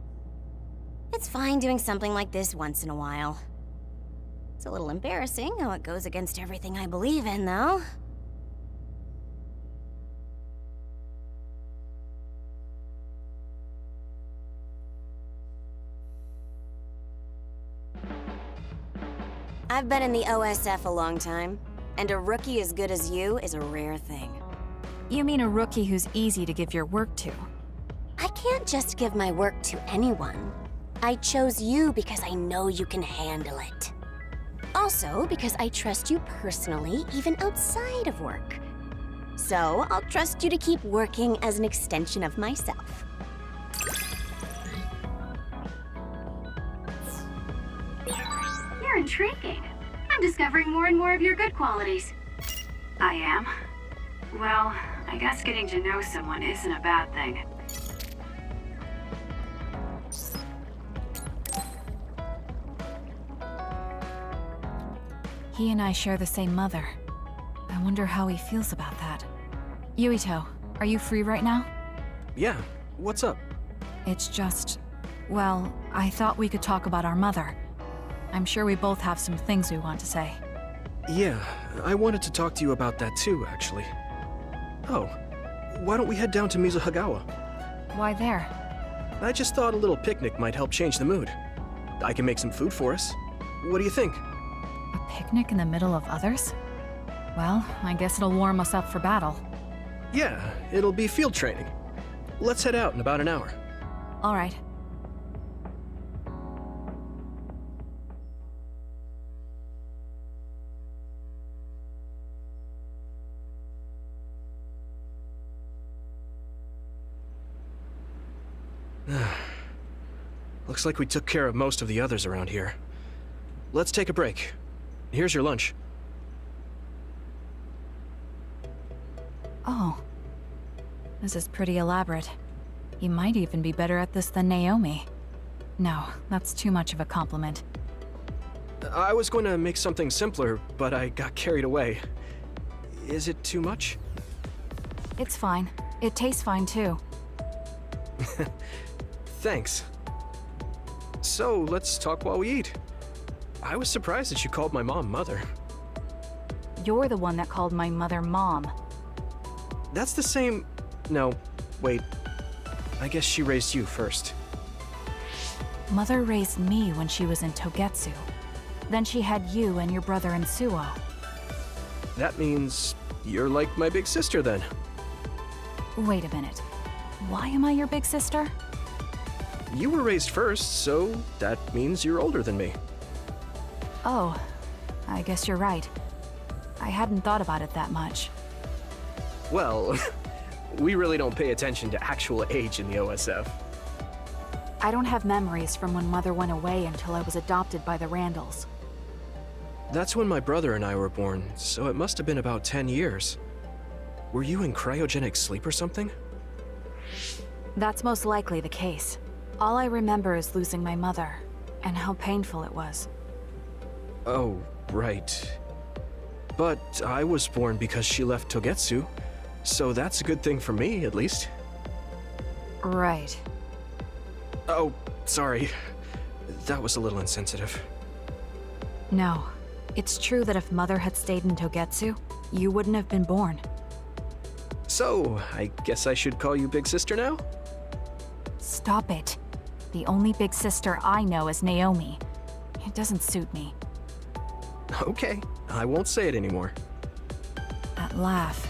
It's fine doing something like this once in a while. It's a little embarrassing how it goes against everything I believe in, though. I've been in the OSF a long time, and a rookie as good as you is a rare thing. You mean a rookie who's easy to give your work to? I can't just give my work to anyone. I chose you because I know you can handle it. Also, because I trust you personally, even outside of work. So, I'll trust you to keep working as an extension of myself. You're intriguing. I'm discovering more and more of your good qualities. I am? Well, I guess getting to know someone isn't a bad thing. He and I share the same mother. I wonder how he feels about that. Yuito, are you free right now? Yeah, what's up? It's just... well, I thought we could talk about our mother. I'm sure we both have some things we want to say. Yeah, I wanted to talk to you about that too, actually. Oh, why don't we head down to Mizuhagawa? Why there? I just thought a little picnic might help change the mood. I can make some food for us. What do you think? A picnic in the middle of others? Well, I guess it'll warm us up for battle. Yeah, it'll be field training. Let's head out in about an hour. All right. Looks like we took care of most of the others around here. Let's take a break. Here's your lunch. Oh. This is pretty elaborate. You might even be better at this than Naomi. No, that's too much of a compliment. I was going to make something simpler, but I got carried away. Is it too much? It's fine. It tastes fine too. Thanks. So, let's talk while we eat. I was surprised that you called my mom Mother. You're the one that called my mother Mom. That's the same... No, wait. I guess she raised you first. Mother raised me when she was in Togetsu. Then she had you and your brother in Suo. That means you're like my big sister then. Wait a minute. Why am I your big sister? You were raised first, so that means you're older than me. Oh, I guess you're right. I hadn't thought about it that much. Well, we really don't pay attention to actual age in the OSF. I don't have memories from when Mother went away until I was adopted by the Randalls. That's when my brother and I were born, so it must have been about 10 years. Were you in cryogenic sleep or something? That's most likely the case. All I remember is losing my mother, and how painful it was. Oh, right. But I was born because she left Togetsu, so that's a good thing for me, at least. Right. Oh, sorry. That was a little insensitive. No. It's true that if Mother had stayed in Togetsu, you wouldn't have been born. So, I guess I should call you Big Sister now? Stop it. The only big sister I know is Naomi. It doesn't suit me. Okay, I won't say it anymore. That laugh.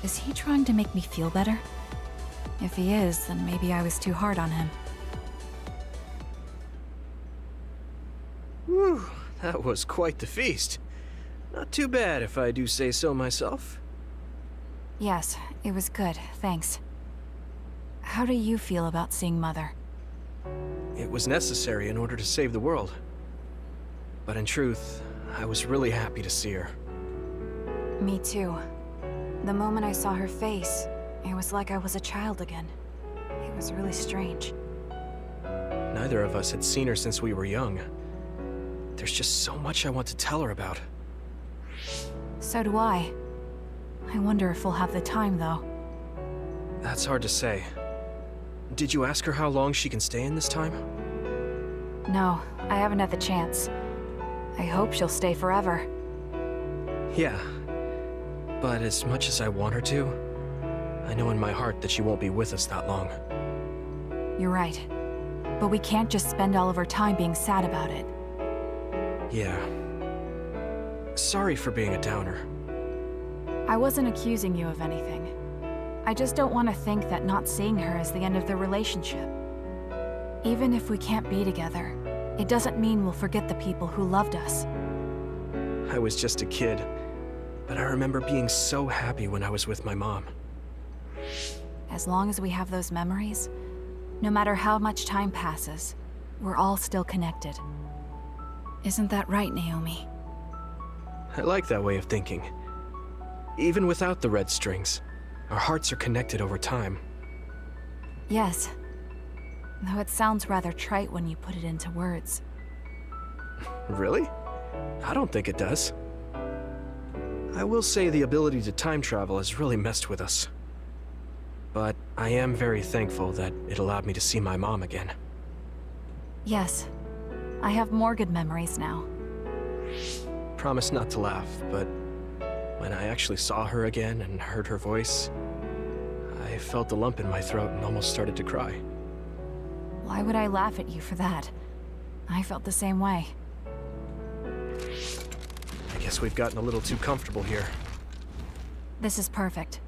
Is he trying to make me feel better? If he is, then maybe I was too hard on him. Whew, that was quite the feast. Not too bad if I do say so myself. Yes, it was good, thanks. How do you feel about seeing Mother? It was necessary in order to save the world. But in truth, I was really happy to see her. Me too. The moment I saw her face, it was like I was a child again. It was really strange. Neither of us had seen her since we were young. There's just so much I want to tell her about. So do I. I wonder if we'll have the time, though. That's hard to say. Did you ask her how long she can stay in this time? No, I haven't had the chance. I hope she'll stay forever. Yeah. But as much as I want her to, I know in my heart that she won't be with us that long. You're right. But we can't just spend all of our time being sad about it. Yeah. Sorry for being a downer. I wasn't accusing you of anything. I just don't want to think that not seeing her is the end of the relationship. Even if we can't be together, it doesn't mean we'll forget the people who loved us. I was just a kid, but I remember being so happy when I was with my mom. As long as we have those memories, no matter how much time passes, we're all still connected. Isn't that right, Naomi? I like that way of thinking. Even without the red strings, our hearts are connected over time. Yes. Though it sounds rather trite when you put it into words. Really? I don't think it does. I will say the ability to time travel has really messed with us. But I am very thankful that it allowed me to see my mom again. Yes. I have more good memories now. Promise not to laugh, but when I actually saw her again and heard her voice, I felt a lump in my throat and almost started to cry. Why would I laugh at you for that? I felt the same way. I guess we've gotten a little too comfortable here. This is perfect.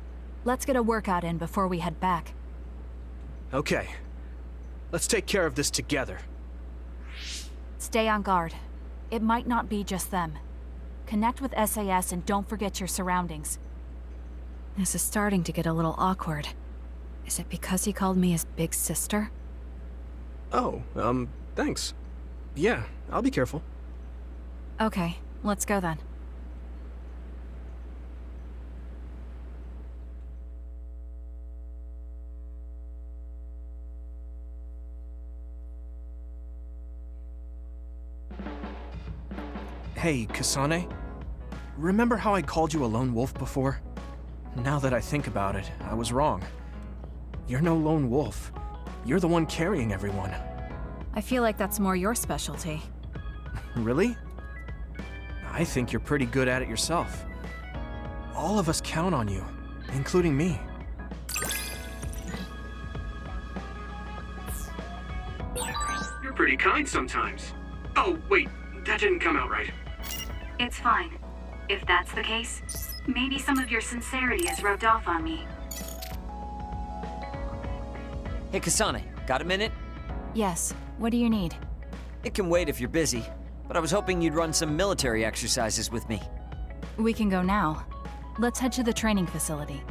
Let's get a workout in before we head back. Okay. Let's take care of this together. Stay on guard. It might not be just them. Connect with SAS and don't forget your surroundings. This is starting to get a little awkward. Is it because he called me his big sister? Oh, thanks. Yeah, I'll be careful. Okay, let's go then. Hey, Kasane. Remember how I called you a lone wolf before? Now that I think about it, I was wrong. You're no lone wolf. You're the one carrying everyone. I feel like that's more your specialty. Really? I think you're pretty good at it yourself. All of us count on you, including me. You're pretty kind sometimes. Oh, wait, that didn't come out right. It's fine. If that's the case, maybe some of your sincerity has rubbed off on me. Hey, Kasane, got a minute? Yes. What do you need? It can wait if you're busy, but I was hoping you'd run some military exercises with me. We can go now. Let's head to the training facility.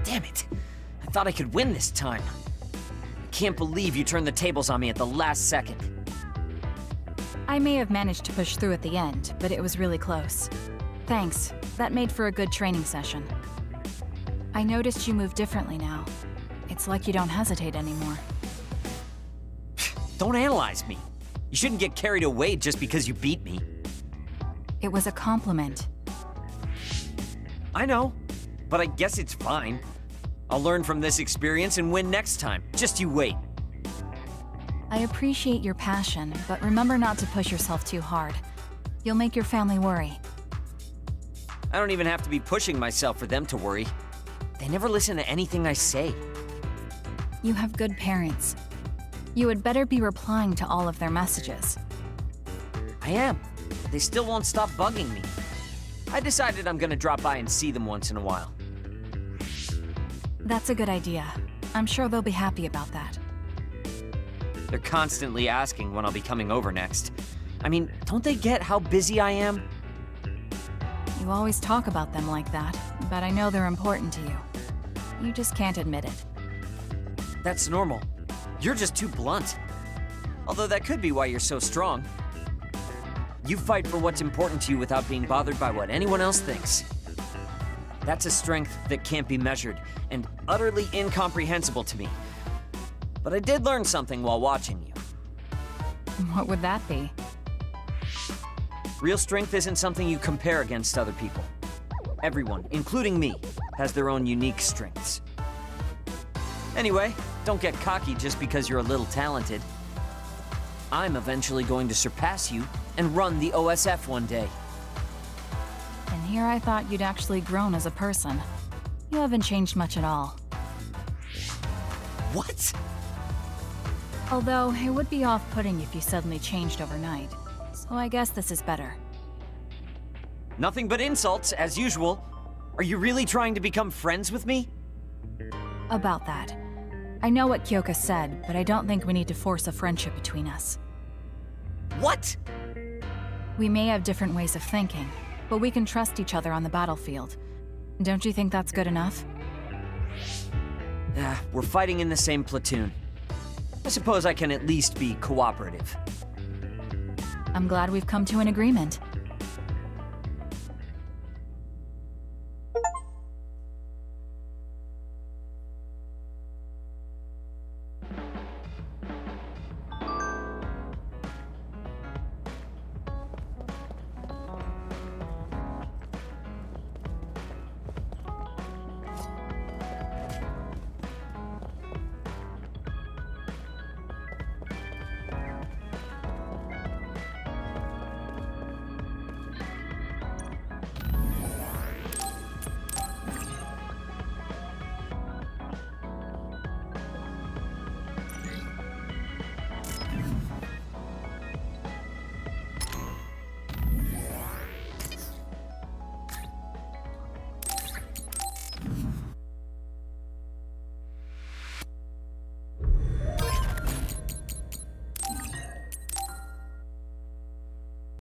Damn it! I thought I could win this time. I can't believe you turned the tables on me at the last second. I may have managed to push through at the end, but it was really close. Thanks. That made for a good training session. I noticed you move differently now. It's like you don't hesitate anymore. Don't analyze me. You shouldn't get carried away just because you beat me. It was a compliment. I know, but I guess it's fine. I'll learn from this experience and win next time. Just you wait. I appreciate your passion, but remember not to push yourself too hard. You'll make your family worry. I don't even have to be pushing myself for them to worry. They never listen to anything I say. You have good parents. You had better be replying to all of their messages. I am. They still won't stop bugging me. I decided I'm gonna drop by and see them once in a while. That's a good idea. I'm sure they'll be happy about that. They're constantly asking when I'll be coming over next. I mean, don't they get how busy I am? You always talk about them like that, but I know they're important to you. You just can't admit it. That's normal. You're just too blunt. Although that could be why you're so strong. You fight for what's important to you without being bothered by what anyone else thinks. That's a strength that can't be measured, and utterly incomprehensible to me. But I did learn something while watching you. What would that be? Real strength isn't something you compare against other people. Everyone, including me, has their own unique strengths. Anyway, don't get cocky just because you're a little talented. I'm eventually going to surpass you and run the OSF one day. And here I thought you'd actually grown as a person. You haven't changed much at all. What? Although, it would be off-putting if you suddenly changed overnight. So I guess this is better. Nothing but insults, as usual. Are you really trying to become friends with me? About that. I know what Kyoka said, but I don't think we need to force a friendship between us. What? We may have different ways of thinking, but we can trust each other on the battlefield. Don't you think that's good enough? We're fighting in the same platoon. I suppose I can at least be cooperative. I'm glad we've come to an agreement.